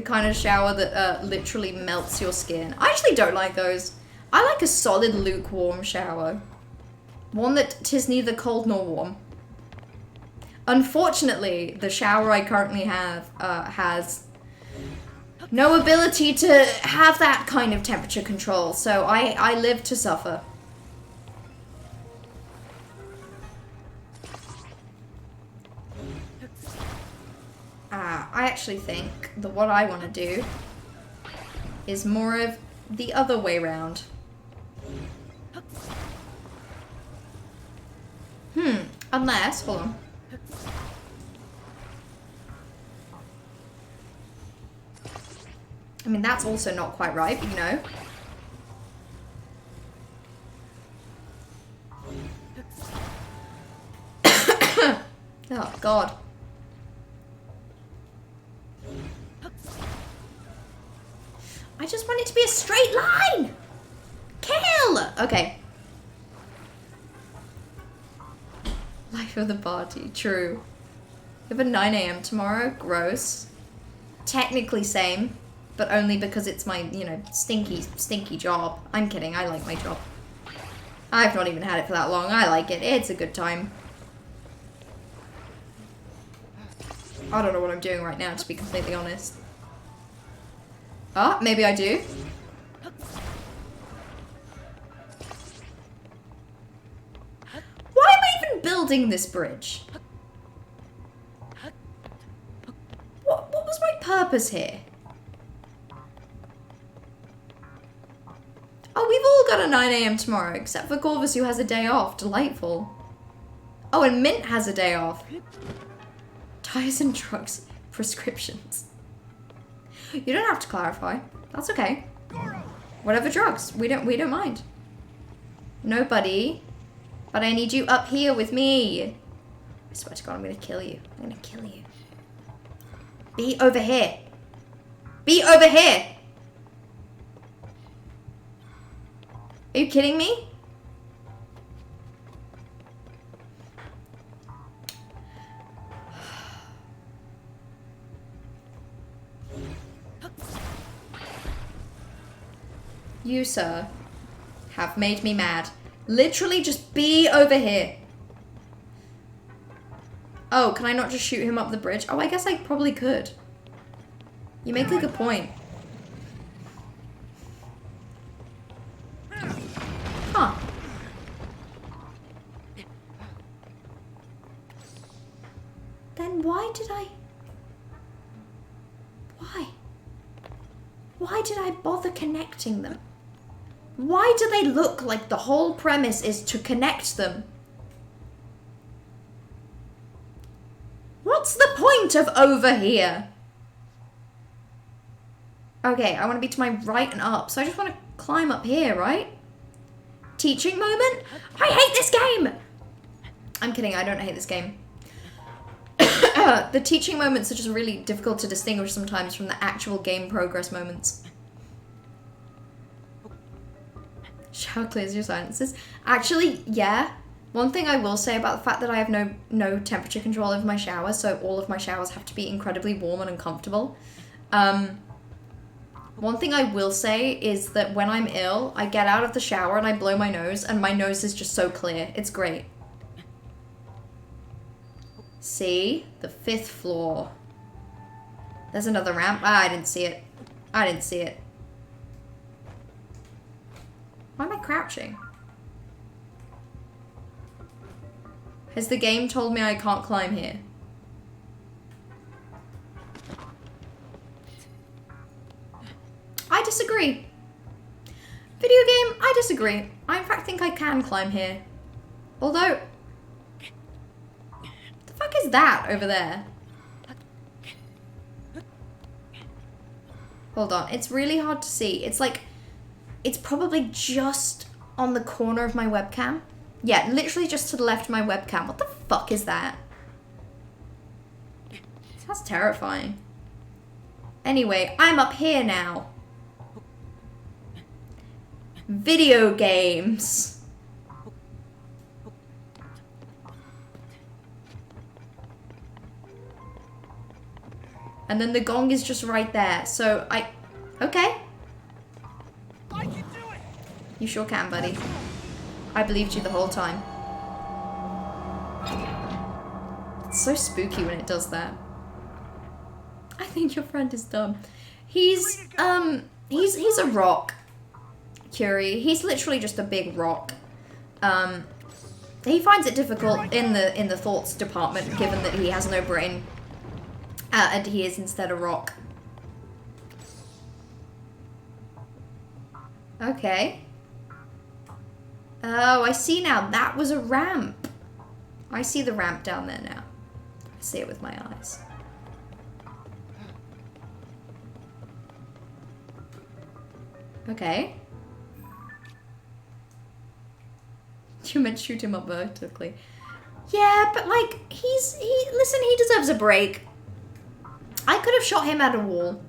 kind of shower that literally melts your skin. I actually don't like those. I like a solid lukewarm shower. One that 'tis neither cold nor warm. Unfortunately, the shower I currently have has no ability to have that kind of temperature control, so I live to suffer. I actually think that what I want to do is more of the other way round. Unless, hold on. I mean, that's also not quite right, but you know. Oh, God. I just want it to be a straight line! Kill! Okay. Life of the party, true. You have a 9 AM tomorrow? Gross. Technically same, but only because it's my, you know, stinky job. I'm kidding, I like my job. I've not even had it for that long. I like it. It's a good time. I don't know what I'm doing right now, to be completely honest. Ah, maybe I do. Why am I even building this bridge? What was my purpose here? Oh, we've all got a 9 AM tomorrow, except for Corvus, who has a day off. Delightful. Oh, and Mint has a day off. Tires and drugs. Prescriptions. You don't have to clarify. That's okay. Whatever drugs. We don't mind. Nobody. But I need you up here with me. I swear to God, I'm gonna kill you. I'm gonna kill you. Be over here. Be over here! Are you kidding me? You, sir, have made me mad. Literally just be over here. Oh, can I not just shoot him up the bridge? Oh, I guess I probably could. You make a good point. Huh. Then why did I... Why did I bother connecting them? Why do they look like the whole premise is to connect them? What's the point of over here? Okay, I want to be to my right and up, so I just want to climb up here, right? teaching moment. I hate this game! I'm kidding, I don't hate this game. The teaching moments are just really difficult to distinguish sometimes from the actual game progress moments. Shower clears your silences. Actually, yeah. One thing I will say about the fact that I have no temperature control over my shower, so all of my showers have to be incredibly warm and uncomfortable. One thing I will say is that when I'm ill, I get out of the shower and I blow my nose, and my nose is just so clear. It's great. See? The 5th floor. There's another ramp. Ah, I didn't see it. I didn't see it. Why am I crouching? Has the game told me I can't climb here? I disagree. Video game, I disagree. I in fact think I can climb here. Although... the fuck is that over there? Hold on, it's really hard to see. It's like... it's probably just on the corner of my webcam. Yeah, literally just to the left of my webcam. What the fuck is that? That's terrifying. Anyway, I'm up here now. Video games. And then the gong is just right there. So okay. I can do it. You sure can, buddy. I believed you the whole time. It's so spooky when it does that. I think your friend is dumb. He's a rock. Curie. He's literally just a big rock. He finds it difficult in the thoughts department, given that he has no brain. And he is instead a rock. Okay. Oh, I see now. That was a ramp. I see the ramp down there now. I see it with my eyes. Okay. You meant shoot him up vertically. Yeah, but like, listen, he deserves a break. I could have shot him at a wall.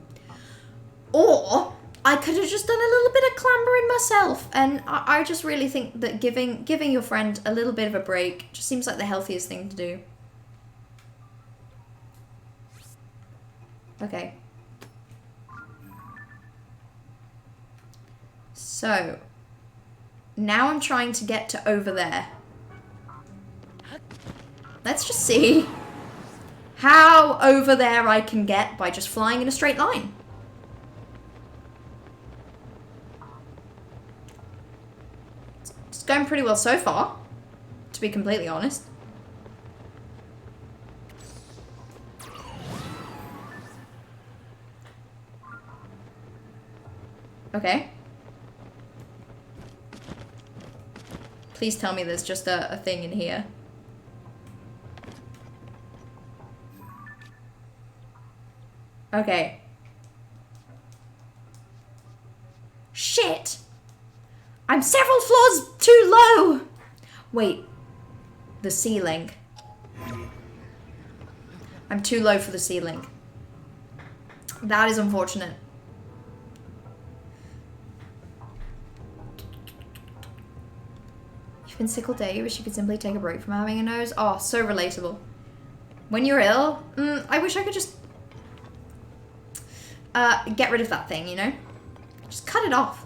Or I could have just done a little bit of clambering myself. And I just really think that giving your friend a little bit of a break just seems like the healthiest thing to do. Okay. So, now I'm trying to get to over there. Let's just see how over there I can get by just flying in a straight line. It's going pretty well so far, to be completely honest. Okay. Please tell me there's just a thing in here. Okay. Shit! I'm several floors too low! Wait. The ceiling. I'm too low for the ceiling. That is unfortunate. You've been sick all day. You wish you could simply take a break from having a nose. Oh, so relatable. When you're ill, I wish I could just get rid of that thing, you know? Just cut it off.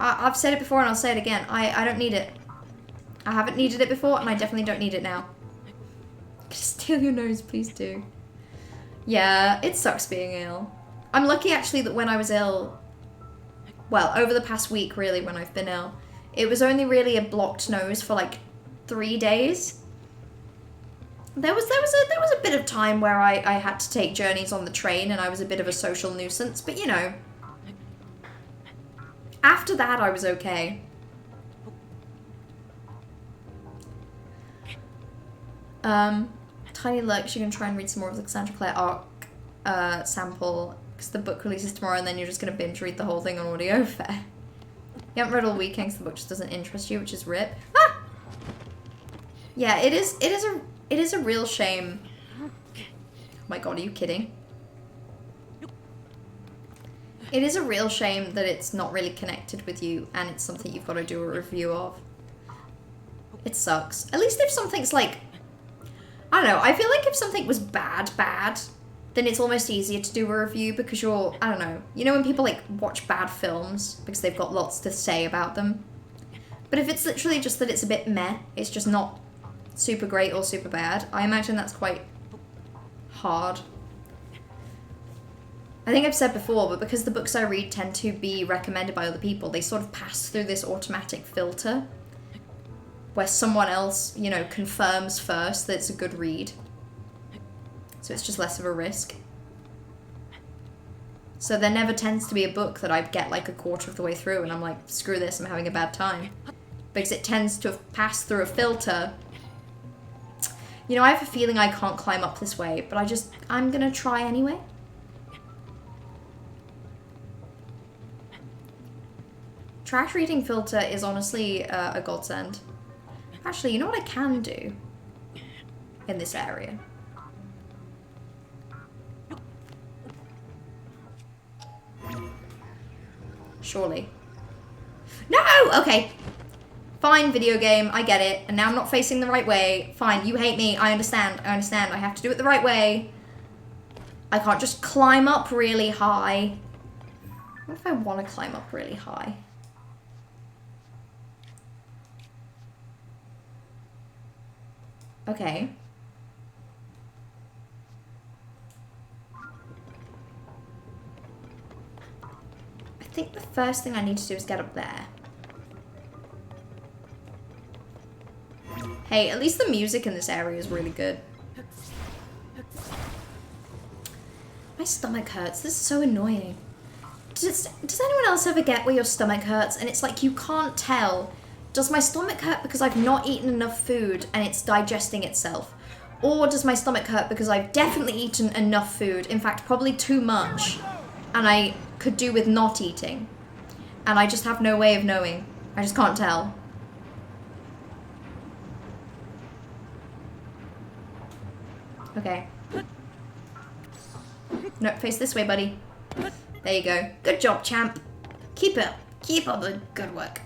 I've said it before and I'll say it again. I don't need it. I haven't needed it before and I definitely don't need it now. Just steal your nose, please do. Yeah, it sucks being ill. I'm lucky actually that when I was ill, well, over the past week really when I've been ill, it was only really a blocked nose for like 3 days. There was a bit of time where I had to take journeys on the train and I was a bit of a social nuisance, but you know. After that, I was okay. Tiny Lurks, you can try and read some more of the Cassandra Clare arc sample, because the book releases tomorrow and then you're just going to binge read the whole thing on audio. Fair. You haven't read all weekend because the book just doesn't interest you, which is rip. Ah! Yeah, it is a real shame. Oh my god, are you kidding? It is a real shame that it's not really connected with you and it's something you've got to do a review of. It sucks. At least if something's like, I don't know, I feel like if something was bad, then it's almost easier to do a review because you're, I don't know, you know when people like watch bad films because they've got lots to say about them? But if it's literally just that it's a bit meh, it's just not super great or super bad, I imagine that's quite hard. I think I've said before, but because the books I read tend to be recommended by other people, they sort of pass through this automatic filter where someone else, you know, confirms first that it's a good read. So it's just less of a risk. So there never tends to be a book that I get like a quarter of the way through and I'm like, screw this, I'm having a bad time. Because it tends to have passed through a filter. You know, I have a feeling I can't climb up this way, but I'm gonna try anyway. Trash reading filter is honestly a godsend. Actually, you know what I can do in this area? Surely. No! Okay. Fine, video game, I get it. And now I'm not facing the right way. Fine, you hate me, I understand, I understand. I have to do it the right way. I can't just climb up really high. What if I want to climb up really high? Okay. I think the first thing I need to do is get up there. Hey, at least the music in this area is really good. My stomach hurts. This is so annoying. Does anyone else ever get where your stomach hurts and it's like you can't tell? Does my stomach hurt because I've not eaten enough food and it's digesting itself? Or does my stomach hurt because I've definitely eaten enough food, in fact probably too much, and I could do with not eating? And I just have no way of knowing. I just can't tell. Okay. No, face this way, buddy. There you go. Good job, champ. Keep up the good work.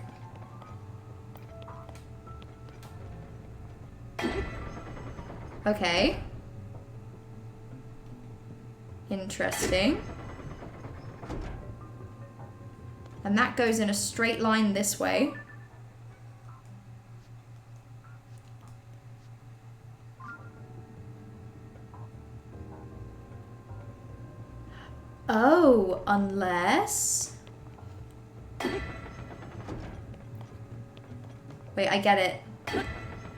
Okay. Interesting. And that goes in a straight line this way. Oh, unless... Wait, I get it.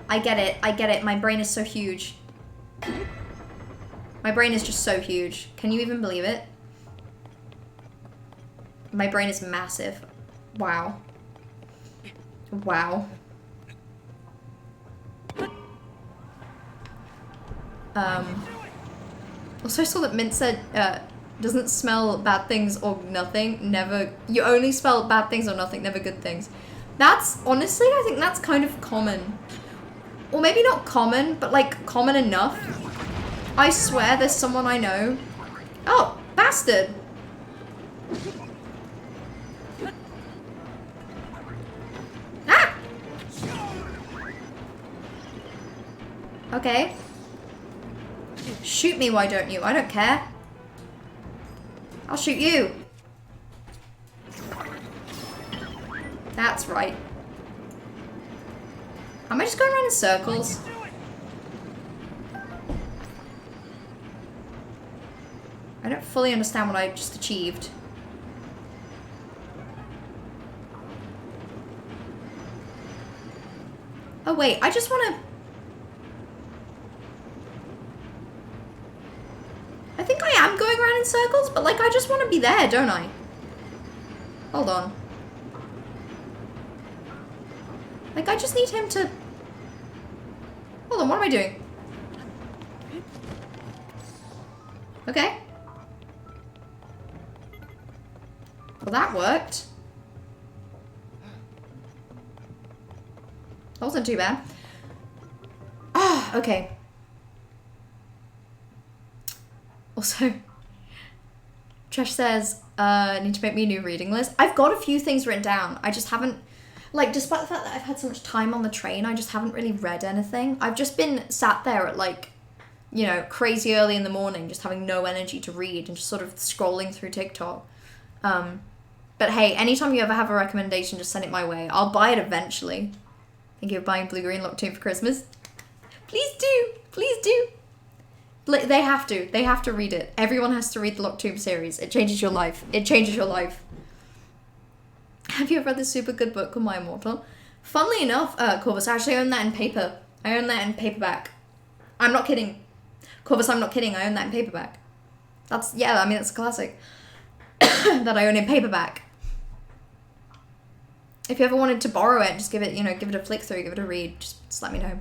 I get it. I get it. My brain is so huge. My brain is just so huge. Can you even believe it? My brain is massive. Wow. Wow. Also I saw that Mint said, doesn't smell bad things or nothing, never... You only smell bad things or nothing, never good things. That's, honestly, I think that's kind of common. Or maybe not common, but like common enough. I swear there's someone I know. Oh, bastard. Ah! Okay. Shoot me, why don't you? I don't care. I'll shoot you. That's right. Am I just going around in circles? I don't fully understand what I just achieved. Oh wait, I just want to... I think I am going around in circles, but like I just want to be there, don't I? Hold on. Like I just need him to... Hold on, what am I doing? Okay. Well, that worked. That wasn't too bad. Ah, okay. Also, Tresh says, need to make me a new reading list. I've got a few things written down. I just haven't, like, despite the fact that I've had so much time on the train, I just haven't really read anything. I've just been sat there at, like, you know, crazy early in the morning, just having no energy to read and just sort of scrolling through TikTok. But hey, anytime you ever have a recommendation, just send it my way. I'll buy it eventually. Thinking of buying Blue-Green Locktoon for Christmas. Please do! Please do! They have to. They have to read it. Everyone has to read the Locktoon series. It changes your life. It changes your life. Have you ever read this super good book called My Immortal? Funnily enough, Corvus, I actually own that in paper. I own that in paperback. I'm not kidding. Corvus, I'm not kidding. I own that in paperback. That's, yeah, I mean, that's a classic. That I own in paperback. If you ever wanted to borrow it, just give it, you know, give it a flick through, give it a read. Just let me know.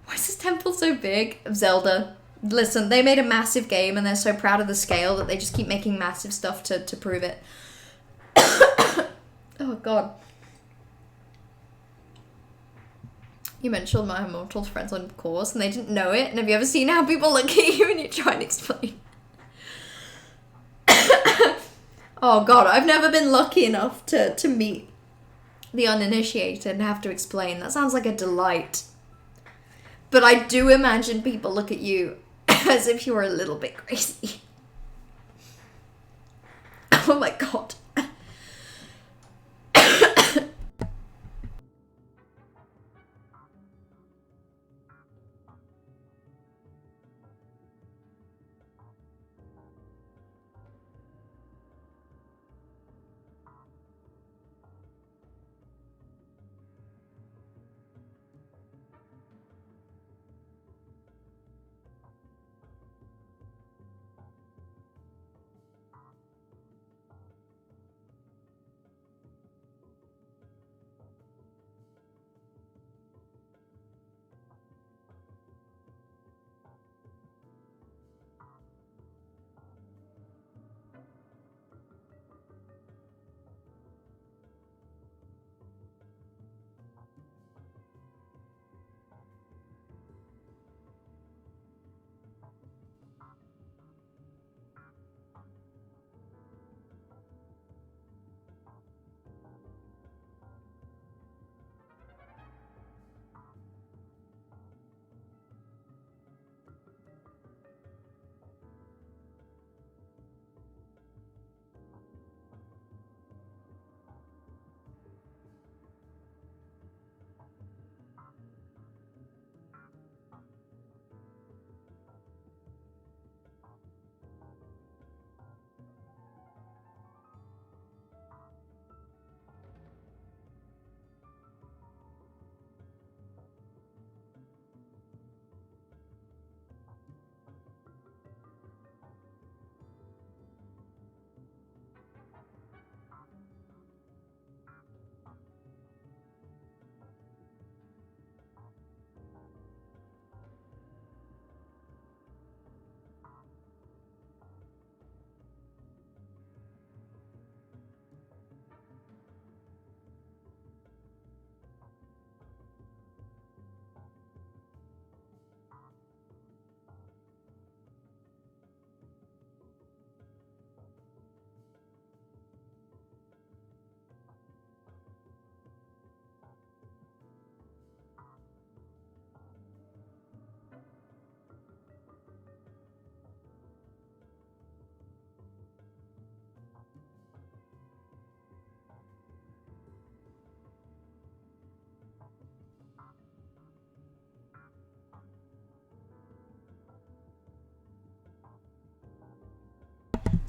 Why is this temple so big? Zelda. Listen, they made a massive game and they're so proud of the scale that they just keep making massive stuff to prove it. Oh, God. You mentioned My Immortal's friends on course and they didn't know it. And have you ever seen how people look at you when you try and explain? Oh God, I've never been lucky enough to meet the uninitiated and have to explain. That sounds like a delight. But I do imagine people look at you as if you were a little bit crazy. Oh my God.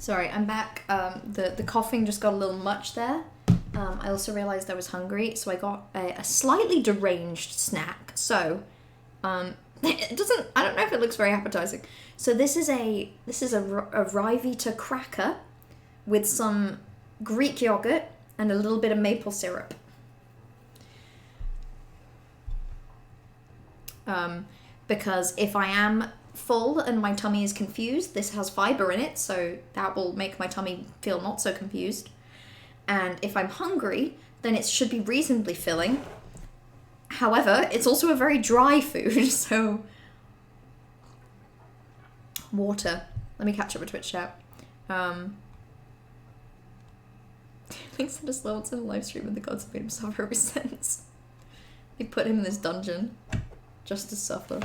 Sorry, I'm back. The coughing just got a little much there. I also realized I was hungry, so I got a slightly deranged snack. So, it doesn't, I don't know if it looks very appetizing. So this is a Rivita cracker with some Greek yogurt and a little bit of maple syrup. Because if I am full and my tummy is confused, this has fiber in it, so that will make my tummy feel not so confused. And if I'm hungry, then it should be reasonably filling, However, it's also a very dry food, so... Water. Let me catch up with Twitch chat. Thanks to the slots in a live stream and the gods made him suffer ever since. They put him in this dungeon just to suffer.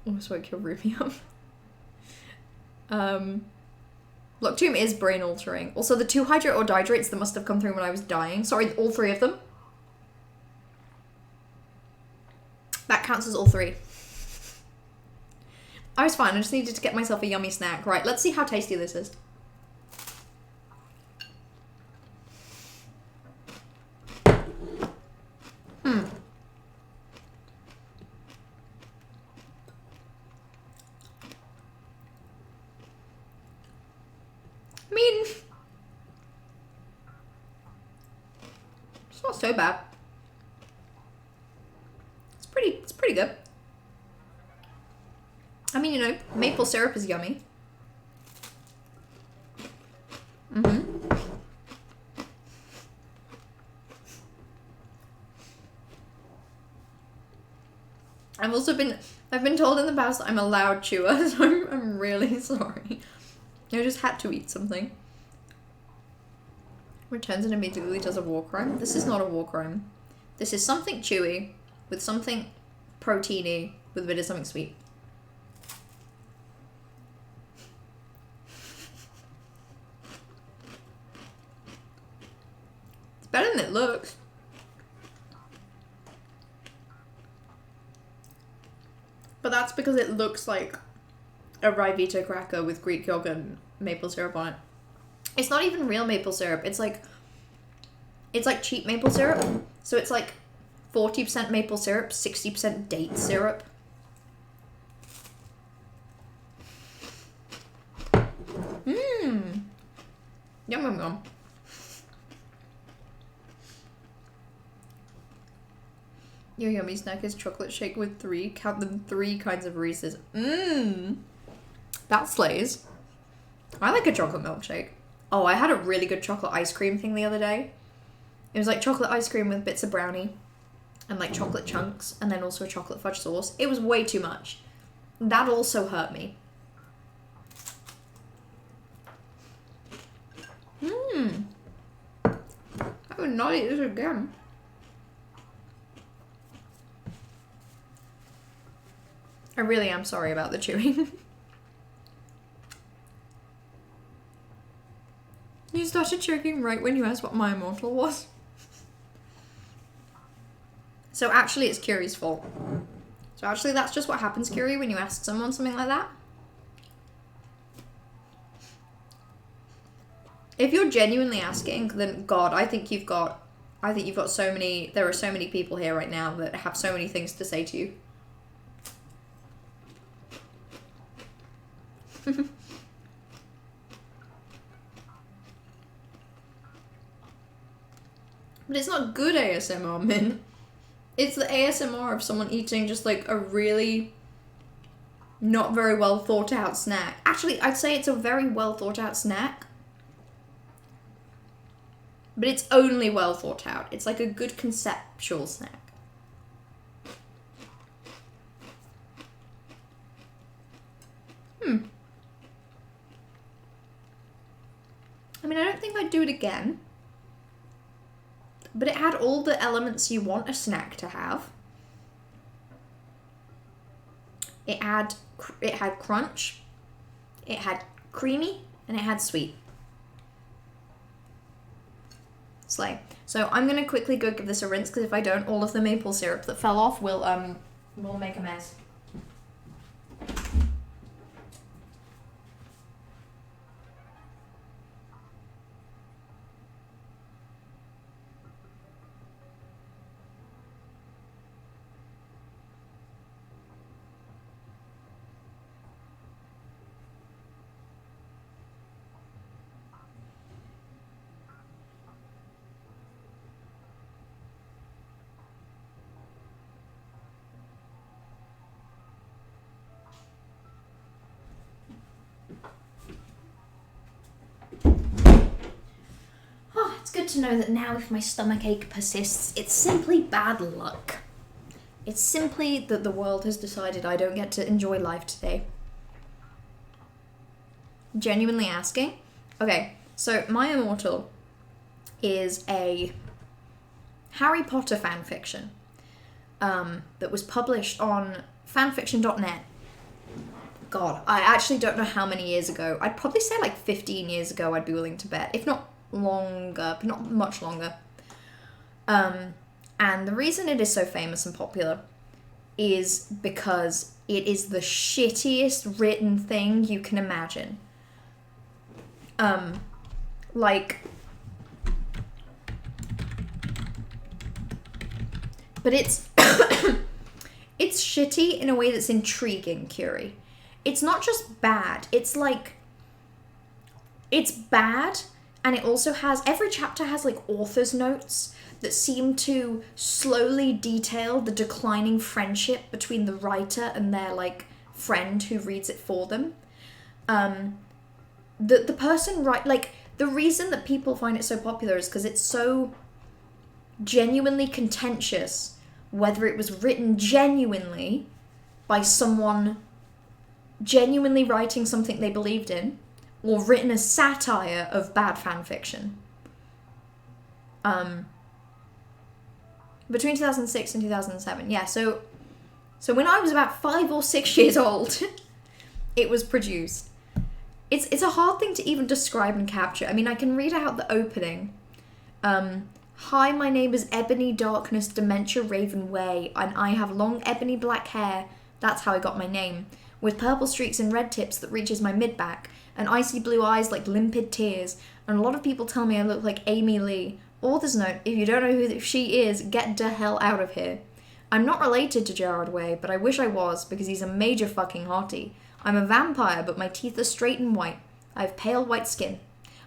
Almost woke your Ruby up. Block Tomb is brain altering. Also, the 2 hydrate or dihydrates that must have come through when I was dying. Sorry, all 3 of them. That counts as all 3. I was fine, I just needed to get myself a yummy snack. Right, let's see how tasty this is. I mean, it's not so bad. It's pretty good. I mean, you know, maple syrup is yummy. I've been told in the past that I'm a loud chewer, so I'm really sorry. I just had to eat something. Returns and immediately does a war crime. This is not a war crime. This is something chewy with something proteiny with a bit of something sweet. It's better than it looks. But that's because it looks like a Ryvita cracker with Greek yogurt and maple syrup on it. It's not even real maple syrup. It's like cheap maple syrup. So it's like 40% maple syrup, 60% date syrup. Yum yum yum. Your yummy snack is chocolate shake with 3, count them 3 kinds of Reese's. That slays. I like a chocolate milkshake. Oh, I had a really good chocolate ice cream thing the other day. It was like chocolate ice cream with bits of brownie and like chocolate chunks and then also a chocolate fudge sauce. It was way too much. That also hurt me. I would not eat this again. I really am sorry about the chewing. You started choking right when you asked what my immortal was. So actually it's Curie's fault. So actually that's just what happens, Curie, when you ask someone something like that. If you're genuinely asking, then God, I think you've got so many, there are so many people here right now that have so many things to say to you. But it's not good ASMR, Min. It's the ASMR of someone eating just like a really not very well thought out snack. Actually, I'd say it's a very well thought out snack. But it's only well thought out. It's like a good conceptual snack. I mean, I don't think I'd do it again. But it had all the elements you want a snack to have. It had crunch, it had creamy, and it had sweet. Slay. So I'm gonna quickly go give this a rinse because if I don't, all of the maple syrup that fell off will make a mess. good to know that now if my stomach ache persists, it's simply bad luck. It's simply that the world has decided I don't get to enjoy life today. Genuinely asking? Okay, so My Immortal is a Harry Potter fanfiction that was published on fanfiction.net. God, I actually don't know how many years ago. I'd probably say like 15 years ago I'd be willing to bet. If not longer, but not much longer. And the reason it is so famous and popular is because it is the shittiest written thing you can imagine. Like... But it's... it's shitty in a way that's intriguing, Curie. It's not just bad, it's like... It's bad, and it also has... Every chapter has, like, author's notes that seem to slowly detail the declining friendship between the writer and their, like, friend who reads it for them. The person like, the reason that people find it so popular is because it's so genuinely contentious, whether it was written genuinely by someone genuinely writing something they believed in, or written as satire of bad fanfiction. Between 2006 and 2007, yeah, so when I was about 5 or 6 years old, it was produced. It's a hard thing to even describe and capture. I mean, I can read out the opening. Hi, my name is Ebony Darkness Dementia Raven Way, and I have long ebony black hair, that's how I got my name, with purple streaks and red tips that reaches my mid-back, and icy blue eyes like limpid tears, and a lot of people tell me I look like Amy Lee. Author's note, if you don't know who she is, get the hell out of here. I'm not related to Gerard Way, but I wish I was, because he's a major fucking hottie. I'm a vampire, but my teeth are straight and white. I have pale white skin.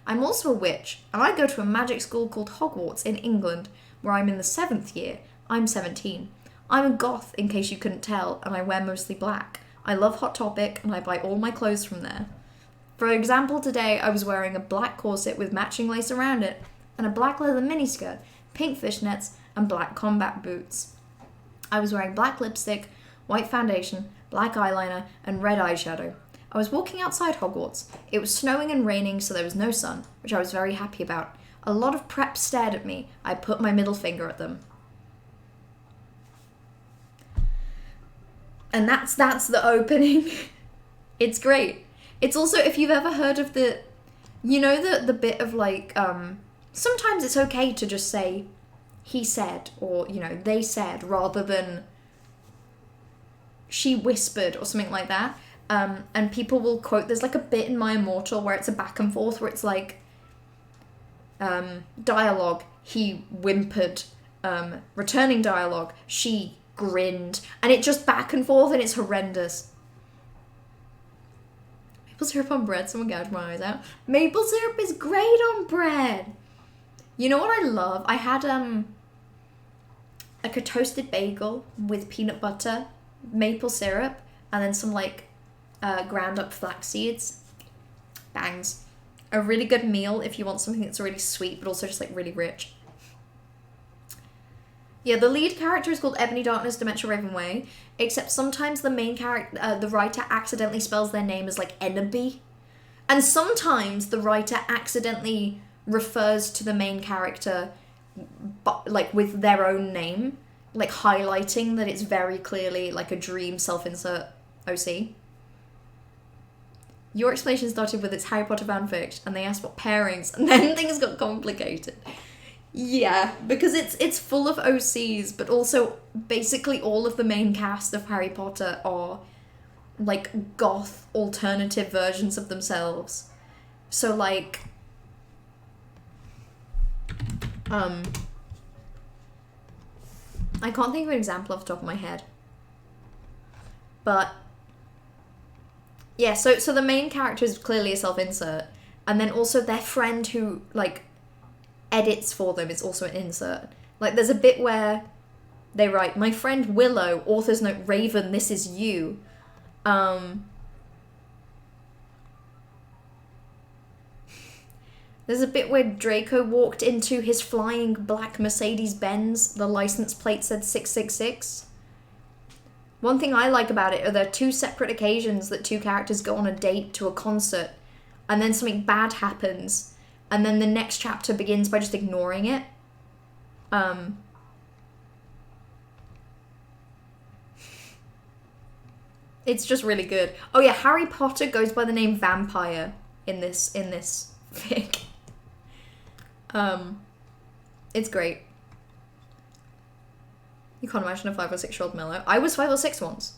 I'm also a witch, and I go to a magic school called Hogwarts in England, where I'm in the 7th year. I'm 17. I'm a goth, in case you couldn't tell, and I wear mostly black. I love Hot Topic, and I buy all my clothes from there. For example, today I was wearing a black corset with matching lace around it, and a black leather miniskirt, pink fishnets, and black combat boots. I was wearing black lipstick, white foundation, black eyeliner, and red eyeshadow. I was walking outside Hogwarts. It was snowing and raining, so there was no sun, which I was very happy about. A lot of preps stared at me. I put my middle finger at them. And that's the opening. It's great. It's also, if you've ever heard of the, you know, the bit of like, sometimes it's okay to just say, he said, or, you know, they said, rather than she whispered or something like that. And people will quote, there's like a bit in My Immortal where it's a back and forth where it's like, dialogue, he whimpered, returning dialogue, she grinned, and it just back and forth, and it's horrendous. Maple syrup on bread, someone gouged my eyes out. Maple syrup is great on bread! You know what I love? I had, like a toasted bagel with peanut butter, maple syrup, and then some, like, ground up flax seeds. Bangs. A really good meal if you want something that's really sweet, but also just, like, really rich. Yeah, the lead character is called Ebony Darkness Dementia Raven Way, except sometimes the main character, the writer accidentally spells their name as, like, Enemy. And sometimes the writer accidentally refers to the main character, but, like, with their own name, like, highlighting that it's very clearly, like, a dream self-insert OC. Your explanation started with it's Harry Potter fanfic, and they asked what pairings, and then things got complicated. Yeah, because it's full of OCs, but also basically all of the main cast of Harry Potter are, like, goth alternative versions of themselves. So, like, I can't think of an example off the top of my head. But yeah, so the main character is clearly a self-insert, and then also their friend who, like, edits for them is also an insert. Like, there's a bit where they write, my friend Willow, author's note, Raven, this is you. There's a bit where Draco walked into his flying black Mercedes-Benz. The license plate said 666. One thing I like about it are there are 2 separate occasions that 2 characters go on a date to a concert, and then something bad happens, and then the next chapter begins by just ignoring it. It's just really good. Oh yeah, Harry Potter goes by the name Vampire in this fic. It's great. You can't imagine a 5 or 6-year-old Mello. I was 5 or 6 once.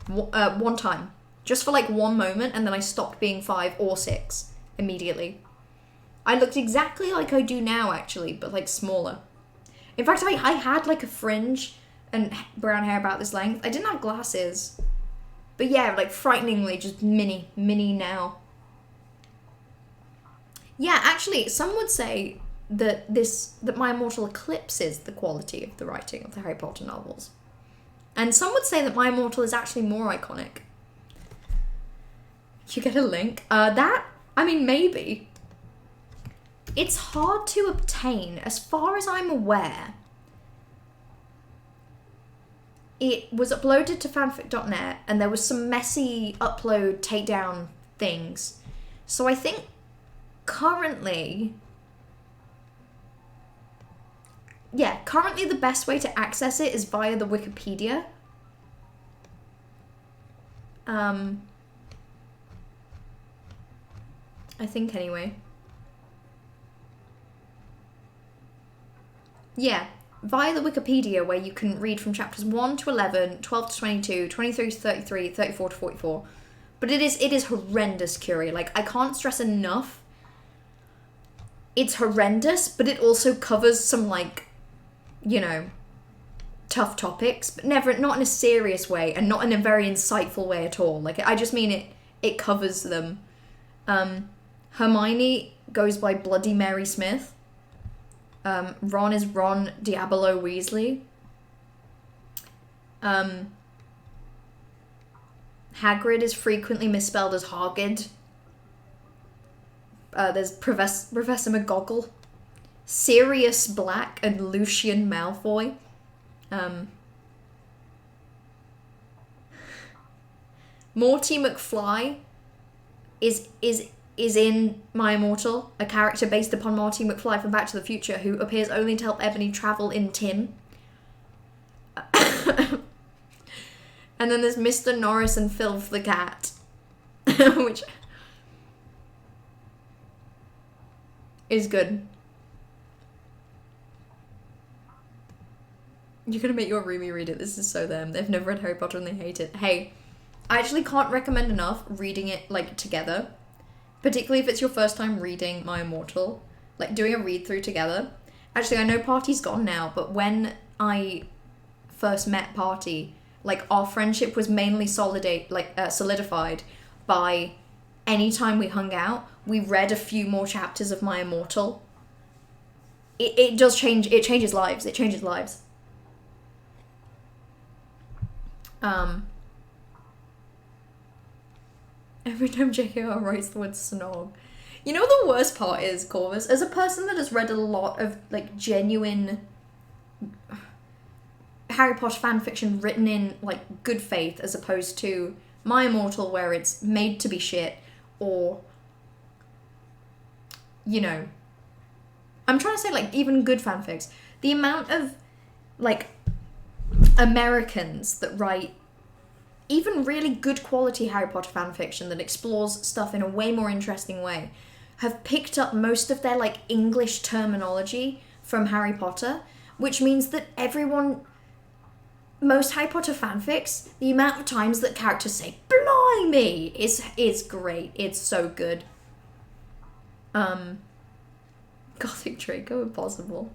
One time. Just for like one moment, and then I stopped being 5 or 6 immediately. I looked exactly like I do now, actually, but like smaller. In fact, I had like a fringe and brown hair about this length. I didn't have glasses. But yeah, like frighteningly just mini now. Yeah, actually, some would say that My Immortal eclipses the quality of the writing of the Harry Potter novels. And some would say that My Immortal is actually more iconic. You get a link? Maybe. It's hard to obtain. As far as I'm aware, it was uploaded to fanfic.net and there was some messy upload takedown things. So I think currently the best way to access it is via the Wikipedia. I think anyway. Yeah, via the Wikipedia, where you can read from chapters 1 to 11, 12 to 22, 23 to 33, 34 to 44. But it is horrendous, Curie. Like, I can't stress enough. It's horrendous, but it also covers some, like, you know, tough topics, but not in a serious way, and not in a very insightful way at all. Like, I just mean it covers them. Hermione goes by Bloody Mary Smith. Ron is Ron Diabolo Weasley. Hagrid is frequently misspelled as Hagrid. There's Professor McGoggle, Sirius Black, and Lucian Malfoy. Morty McFly is in My Immortal, a character based upon Marty McFly from Back to the Future, who appears only to help Ebony travel in Tim. And then there's Mr. Norris and Filth the Cat, which is good. You're gonna make your roomie read it. This is so them. They've never read Harry Potter and they hate it. Hey, I actually can't recommend enough reading it, like, together. Particularly if it's your first time reading My Immortal. Like, doing a read-through together. Actually, I know Party's gone now, but when I first met Party, like, our friendship was mainly solidified by any time we hung out, we read a few more chapters of My Immortal. It does change, it changes lives. It changes lives. Every time JKR writes the word snog. You know what the worst part is, Corvus? As a person that has read a lot of, like, genuine Harry Potter fanfiction written in, like, good faith, as opposed to My Immortal, where it's made to be shit, or, you know, I'm trying to say, like, even good fanfics. The amount of, like, Americans that write even really good quality Harry Potter fanfiction that explores stuff in a way more interesting way have picked up most of their, like, English terminology from Harry Potter, which means that most Harry Potter fanfics, the amount of times that characters say "blimey" is great. It's so good. Gothic Draco, impossible.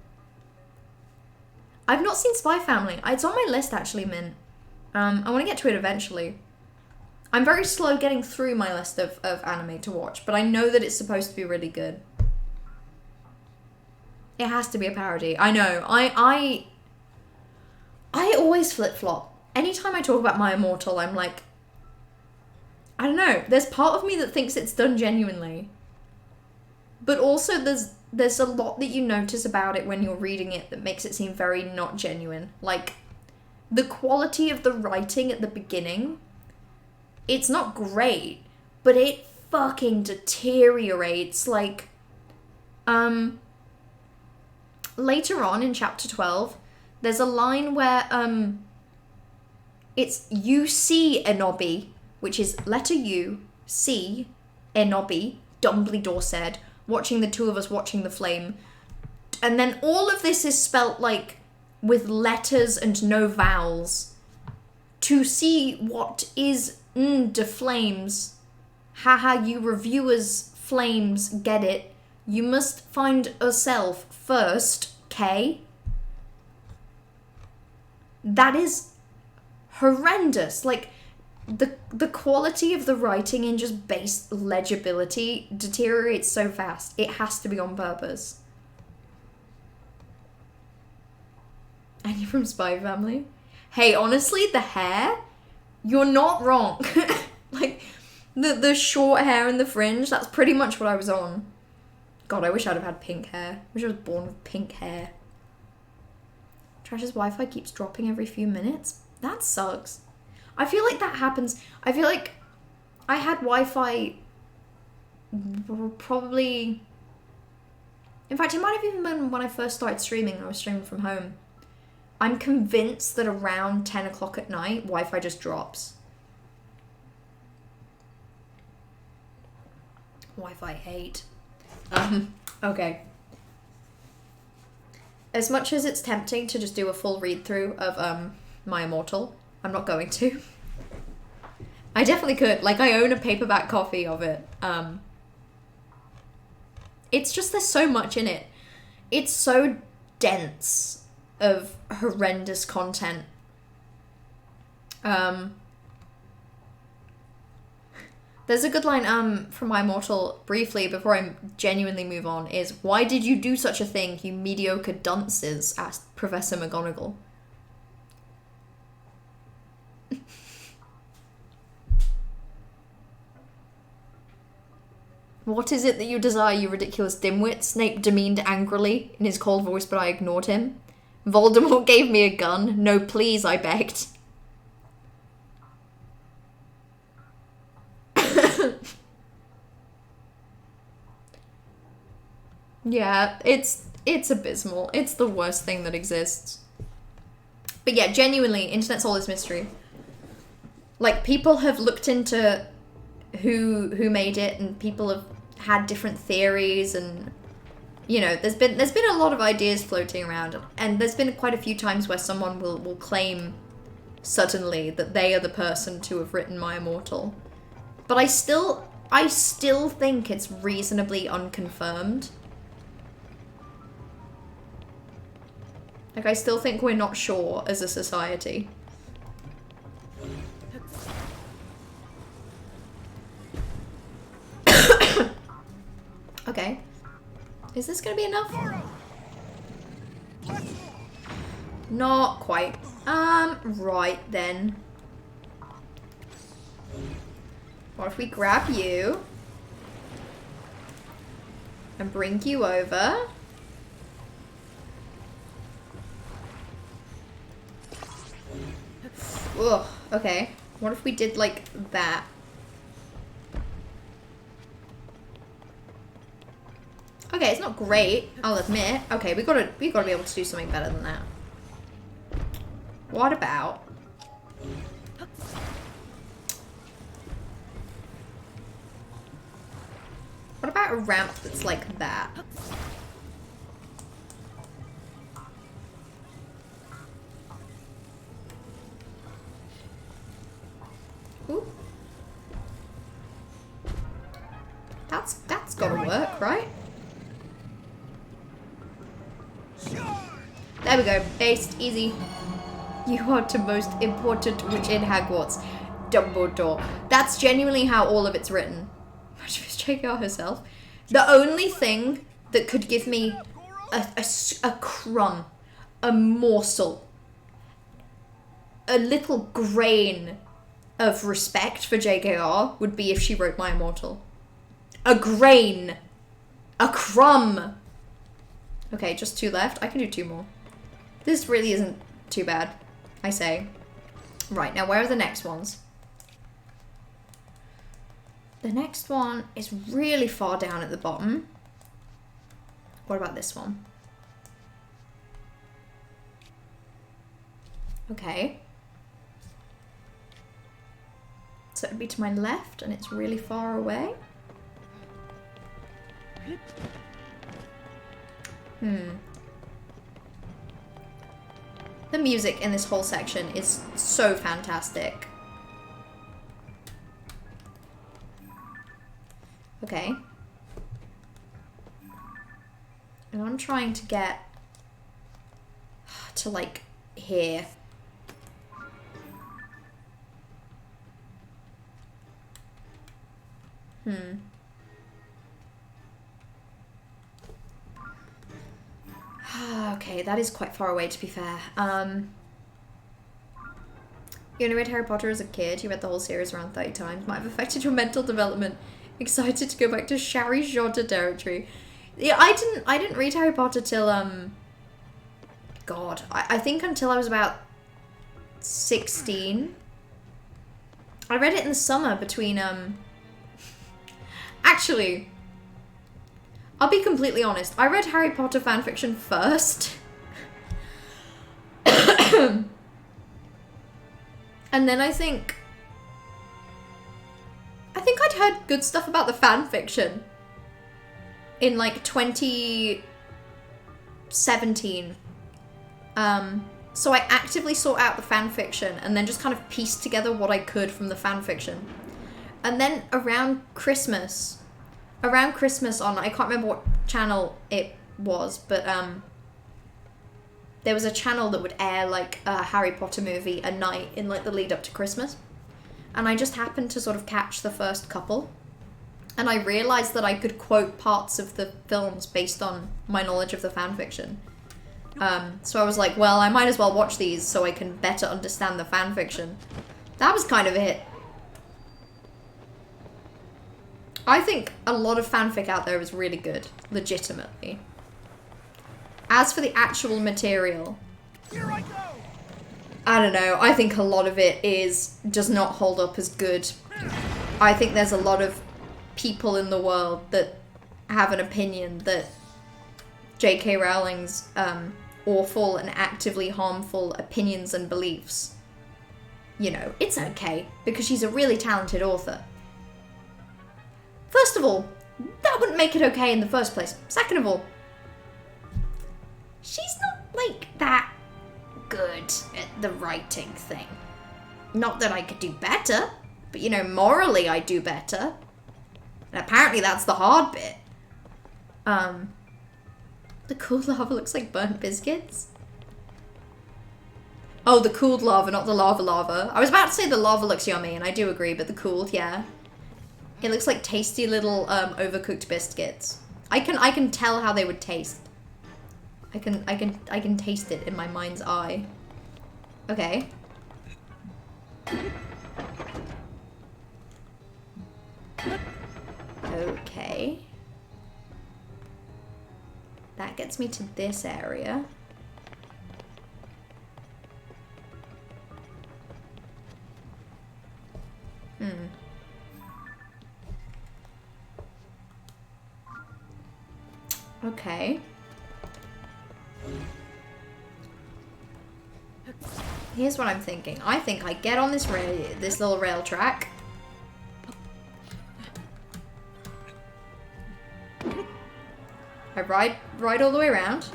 I've not seen Spy Family. It's on my list, actually, Mint. I want to get to it eventually. I'm very slow getting through my list of anime to watch, but I know that it's supposed to be really good. It has to be a parody. I know. I always flip-flop. Anytime I talk about My Immortal, I'm like, I don't know. There's part of me that thinks it's done genuinely. But also there's a lot that you notice about it when you're reading it that makes it seem very not genuine. Like, the quality of the writing at the beginning, it's not great, but it fucking deteriorates. Like, later on in chapter 12, there's a line where, it's you see Enobi, which is letter U, see Enobi, Dumbledore said, watching the two of us watching the flame. And then all of this is spelt like with letters and no vowels. To see what is de flames. Haha, you reviewers flames get it. You must find yourself first, K. That is horrendous. Like, the quality of the writing in just base legibility deteriorates so fast. It has to be on purpose. And you're from Spy Family? Hey, honestly, the hair, you're not wrong. Like, the short hair and the fringe, that's pretty much what I was on. God, I wish I'd have had pink hair. I wish I was born with pink hair. Trash's Wi-Fi keeps dropping every few minutes. That sucks. I feel like that happens. I feel like I had Wi-Fi probably... In fact, it might have even been when I first started streaming. I was streaming from home. I'm convinced that around 10 o'clock at night, Wi-Fi just drops. Wi-Fi hate. Okay. As much as it's tempting to just do a full read-through of, My Immortal, I'm not going to. I definitely could. Like, I own a paperback copy of it. It's just, there's so much in it. It's so dense of horrendous content. There's a good line from My Immortal, briefly, before I genuinely move on, is, "Why did you do such a thing, you mediocre dunces?" asked Professor McGonagall. "What is it that you desire, you ridiculous dimwit?" Snape demeaned angrily in his cold voice, but I ignored him. "Voldemort gave me a gun. No, please," I begged. Yeah, it's abysmal. It's the worst thing that exists. But yeah, genuinely, Internet Solus Mystery. Like, people have looked into who made it, and people have had different theories, and you know, there's been a lot of ideas floating around, and there's been quite a few times where someone will claim suddenly that they are the person to have written My Immortal. But I still think it's reasonably unconfirmed. Like, I still think we're not sure as a society. Okay. Is this gonna be enough? Not quite. Right then. What if we grab you and bring you over? Ugh, okay. What if we did like that? Okay, it's not great, I'll admit. Okay, we gotta be able to do something better than that. What about... What about a ramp that's like that? Ooh. That's gotta work, right? There we go. Based. Easy. You are the most important witch in Hogwarts. Dumbledore. That's genuinely how all of it's written. Imagine if it's JKR herself. The only thing that could give me a crumb, a morsel, a little grain of respect for JKR would be if she wrote My Immortal. A grain A crumb! Okay, just 2 left. I can do 2 more. This really isn't too bad, I say. Right, now where are the next ones? The next one is really far down at the bottom. What about this one? Okay. So it'd be to my left and it's really far away. The music in this whole section is so fantastic. Okay. And I'm trying to get to like here. Okay, that is quite far away to be fair. You only read Harry Potter as a kid, you read the whole series around 30 times, might have affected your mental development. Excited to go back to Shari Jota territory. Yeah, I didn't read Harry Potter till, God, I think until I was about 16. I read it in the summer between, actually, I'll be completely honest. I read Harry Potter fanfiction first. And then I think I'd heard good stuff about the fanfiction in like 2017. So I actively sought out the fanfiction and then just kind of pieced together what I could from the fanfiction. And then around Christmas on, I can't remember what channel it was, but there was a channel that would air like a Harry Potter movie a night in like the lead up to Christmas. And I just happened to sort of catch the first couple. And I realized that I could quote parts of the films based on my knowledge of the fanfiction. So I was like, well, I might as well watch these so I can better understand the fanfiction. That was kind of it. I think a lot of fanfic out there is really good, legitimately. As for the actual material, Here I go. I don't know, I think a lot of it does not hold up as good. I think there's a lot of people in the world that have an opinion that J.K. Rowling's awful and actively harmful opinions and beliefs, you know, it's okay, because she's a really talented author. First of all, that wouldn't make it okay in the first place. Second of all, she's not, like, that good at the writing thing. Not that I could do better, but, you know, morally I do better. And apparently that's the hard bit. The cooled lava looks like burnt biscuits. Oh, the cooled lava, not the lava. I was about to say the lava looks yummy, and I do agree, but the cooled, yeah. It looks like tasty little overcooked biscuits. I can tell how they would taste. I can taste it in my mind's eye. Okay. Okay. That gets me to this area. Okay. Here's what I'm thinking. I think I get on this little rail track. I ride all the way around.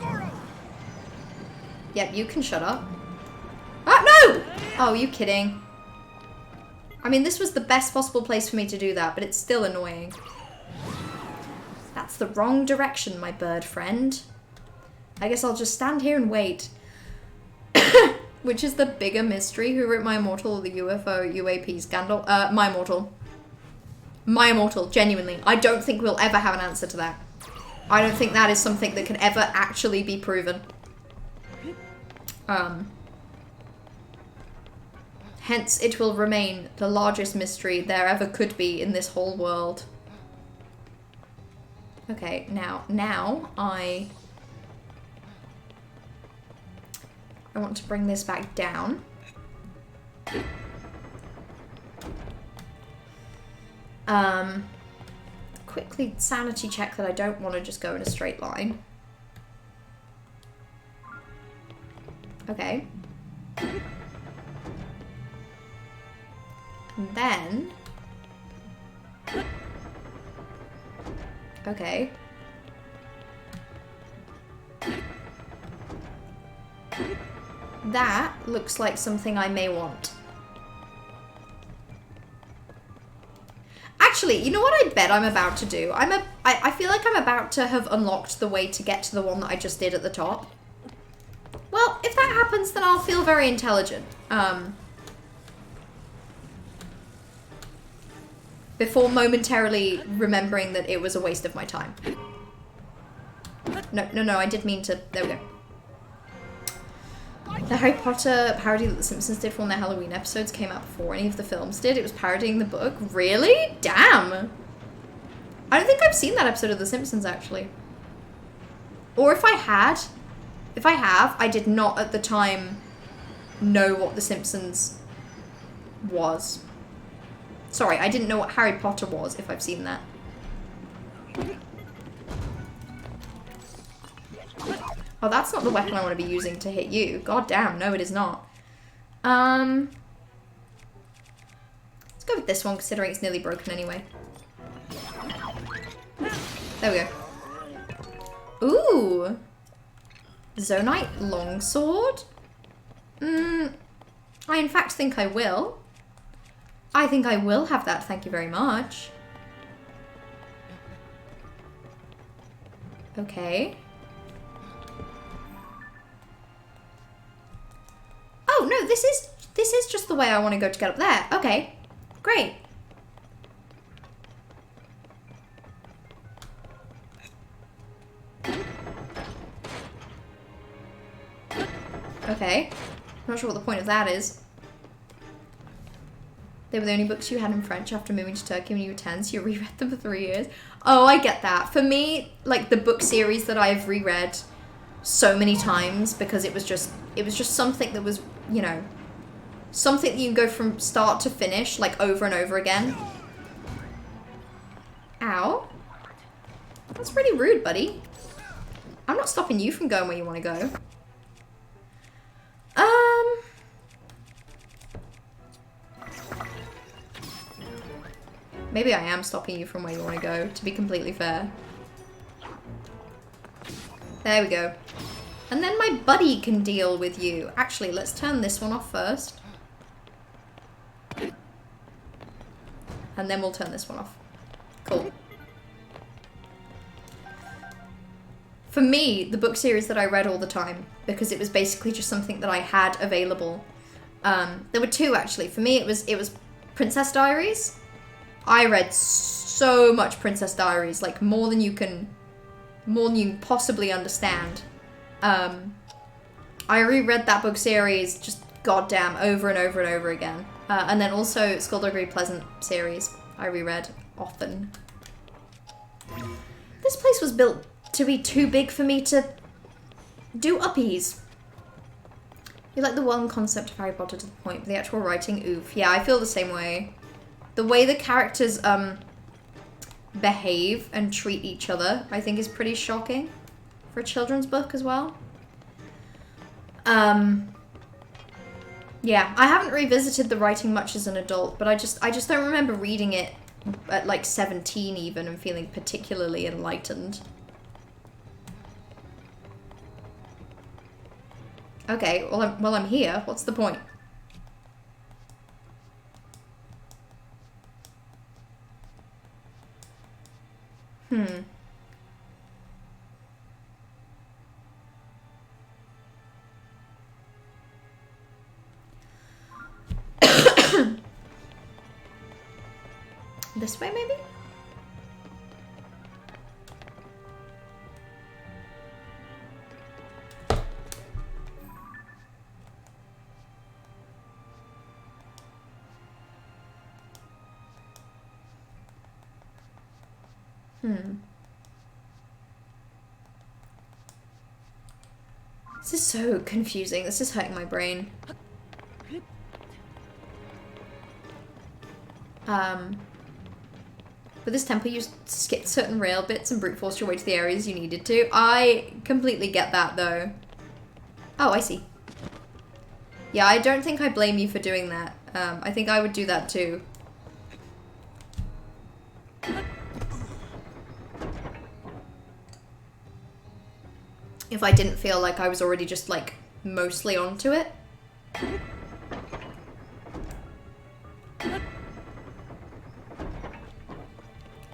Yep, you can shut up. Ah, no! Oh, you kidding? I mean, this was the best possible place for me to do that, but it's still annoying. That's the wrong direction, my bird friend. I guess I'll just stand here and wait. Which is the bigger mystery? Who wrote My Immortal or the UFO UAP scandal? My Immortal. My Immortal, genuinely. I don't think we'll ever have an answer to that. I don't think that is something that can ever actually be proven. Hence, it will remain the largest mystery there ever could be in this whole world. Okay, now I want to bring this back down. Quickly sanity check that I don't want to just go in a straight line. Okay. And then... Okay. That looks like something I may want. Actually, you know what I bet I'm about to do? I feel like I'm about to have unlocked the way to get to the one that I just did at the top. Well, if that happens, then I'll feel very intelligent. Before momentarily remembering that it was a waste of my time. No, I did mean to... There we go. The Harry Potter parody that The Simpsons did for one of their Halloween episodes came out before any of the films did. It was parodying the book. Really? Damn! I don't think I've seen that episode of The Simpsons, actually. Or if I have, I did not at the time know what The Simpsons was. Sorry, I didn't know what Harry Potter was, if I've seen that. Oh, that's not the weapon I want to be using to hit you. God damn, no it is not. Let's go with this one, considering it's nearly broken anyway. There we go. Ooh! Zonite longsword? I in fact think I will. I think I will have that, thank you very much. Okay. Oh, no, this is just the way I want to go to get up there. Okay, great. Okay, I'm not sure what the point of that is. They were the only books you had in French after moving to Turkey when you were 10, so you reread them for 3 years. Oh, I get that. For me, like, the book series that I've reread so many times because it was just something that was, you know, something that you can go from start to finish, like, over and over again. Ow. That's really rude, buddy. I'm not stopping you from going where you want to go. Maybe I am stopping you from where you want to go, to be completely fair. There we go. And then my buddy can deal with you. Actually, let's turn this one off first. And then we'll turn this one off. Cool. For me, the book series that I read all the time, because it was basically just something that I had available. There were two, actually. For me, it was Princess Diaries. I read so much Princess Diaries, like more than you can possibly understand. I reread that book series just goddamn over and over and over again. And then also Skullduggery Pleasant series I reread often. This place was built to be too big for me to do uppies. You like the one concept of Harry Potter to the point, but the actual writing, oof. Yeah, I feel the same way. The way the characters behave and treat each other, I think is pretty shocking for a children's book as well. Yeah, I haven't revisited the writing much as an adult, but I just don't remember reading it at like 17 even and feeling particularly enlightened. Okay, well I'm here. What's the point? This way, maybe? This is so confusing. This is hurting my brain. With this temple, you skipped certain rail bits and brute forced your way to the areas you needed to. I completely get that, though. Oh, I see. Yeah, I don't think I blame you for doing that. I think I would do that, too. If I didn't feel like I was already just, like, mostly onto it.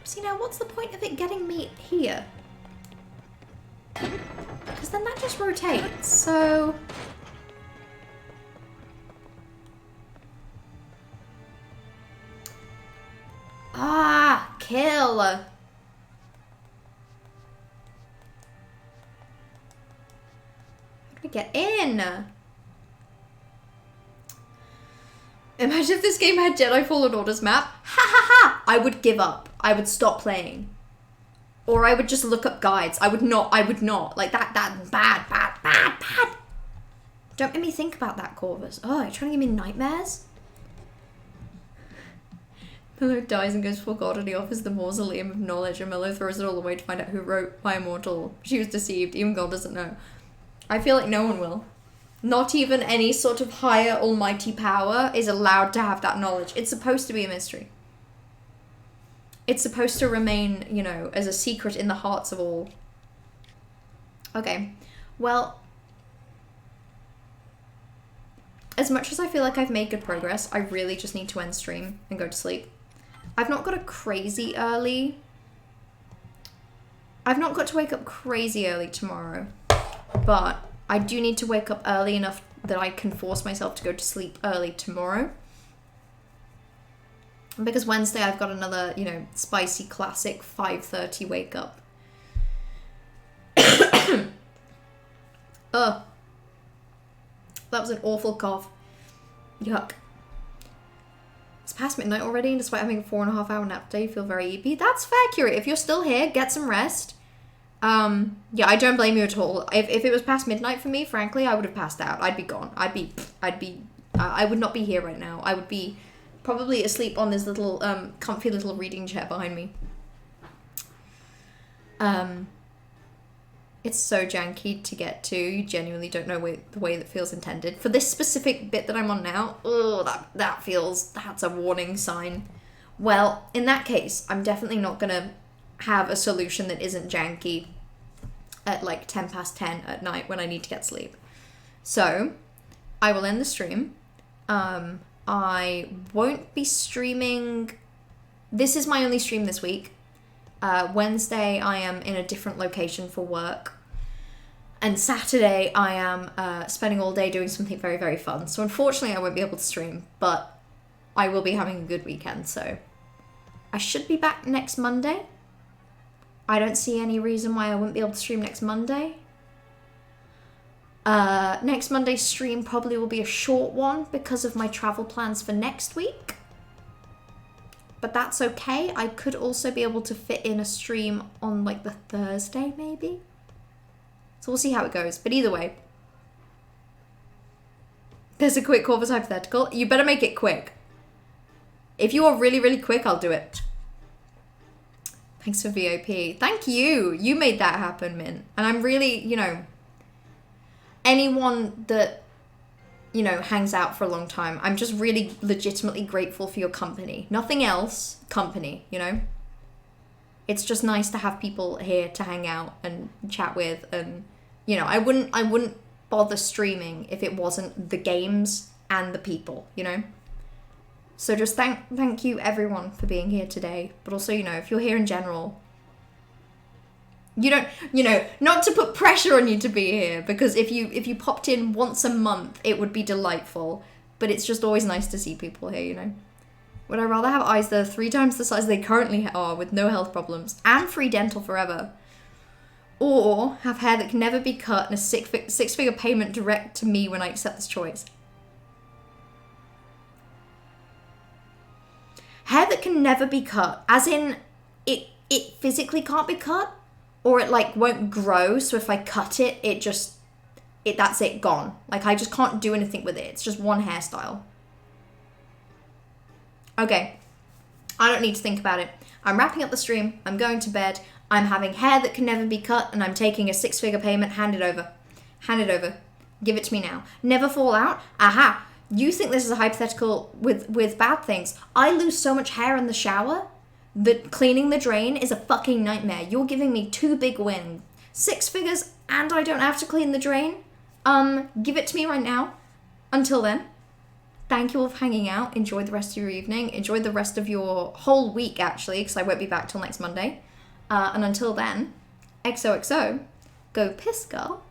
See, now what's the point of it getting me here? Because then that just rotates, so... Ah, kill! How do we get in? Imagine if this game had Jedi Fallen Order's map. Ha ha ha! I would give up. I would stop playing. Or I would just look up guides. I would not. Like, bad. Don't make me think about that, Corvus. Oh, you're trying to give me nightmares? Milo dies and goes for God, and he offers the mausoleum of knowledge, and Milo throws it all away to find out who wrote My Immortal. She was deceived. Even God doesn't know. I feel like no one will. Not even any sort of higher almighty power is allowed to have that knowledge. It's supposed to be a mystery. It's supposed to remain, you know, as a secret in the hearts of all. Okay. Well, as much as I feel like I've made good progress, I really just need to end stream and go to sleep. I've not got a crazy early... I've not got to wake up crazy early tomorrow, but I do need to wake up early enough that I can force myself to go to sleep early tomorrow. Because Wednesday I've got another, you know, spicy classic 5:30 wake up. Ugh. That was an awful cough. Yuck. It's past midnight already, and despite having a 4.5 hour nap today, you feel very EP. That's fair, Curie. If you're still here, get some rest. Yeah, I don't blame you at all. If it was past midnight for me, frankly, I would have passed out. I'd be gone. I would not be here right now. I would be probably asleep on this little, comfy little reading chair behind me. It's so janky to get to. You genuinely don't know the way that feels intended. For this specific bit that I'm on now, oh, that's a warning sign. Well, in that case, I'm definitely not gonna have a solution that isn't janky at like 10 past 10 at night when I need to get sleep. So, I will end the stream. I won't be streaming. This is my only stream this week. Wednesday I am in a different location for work. And Saturday I am spending all day doing something very, very fun. So unfortunately I won't be able to stream, but I will be having a good weekend, so I should be back next Monday. I don't see any reason why I wouldn't be able to stream next Monday. Next Monday's stream probably will be a short one because of my travel plans for next week. But that's okay. I could also be able to fit in a stream on like the Thursday maybe. So we'll see how it goes. But either way, there's a quick Corvus hypothetical. You better make it quick. If you are really, really quick, I'll do it. Thanks for VOP. Thank you. You made that happen, Min. And I'm really, you know, anyone that, you know, hangs out for a long time, I'm just really legitimately grateful for your company. Nothing else, company, you know? It's just nice to have people here to hang out and chat with, and, you know, I wouldn't bother streaming if it wasn't the games and the people, you know? So just thank you everyone for being here today. But also, you know, if you're here in general, you don't, you know, not to put pressure on you to be here, because if you popped in once a month, it would be delightful. But it's just always nice to see people here, you know. Would I rather have eyes that are 3 times the size they currently are with no health problems and free dental forever? Or have hair that can never be cut and a six-figure payment direct to me when I accept this choice? Hair that can never be cut, as in it physically can't be cut, or it like won't grow, so if I cut it, it just that's it, gone. Like, I just can't do anything with it. It's just one hairstyle. Okay, I don't need to think about it. I'm wrapping up the stream, I'm going to bed, I'm having hair that can never be cut, and I'm taking a 6-figure payment. Hand it over. Hand it over. Give it to me now. Never fall out? Aha! You think this is a hypothetical with bad things. I lose so much hair in the shower that cleaning the drain is a fucking nightmare. You're giving me 2 big wins. 6 figures, and I don't have to clean the drain? Give it to me right now. Until then, thank you all for hanging out. Enjoy the rest of your evening. Enjoy the rest of your whole week, actually, because I won't be back till next Monday. And until then, XOXO, go piss, girl.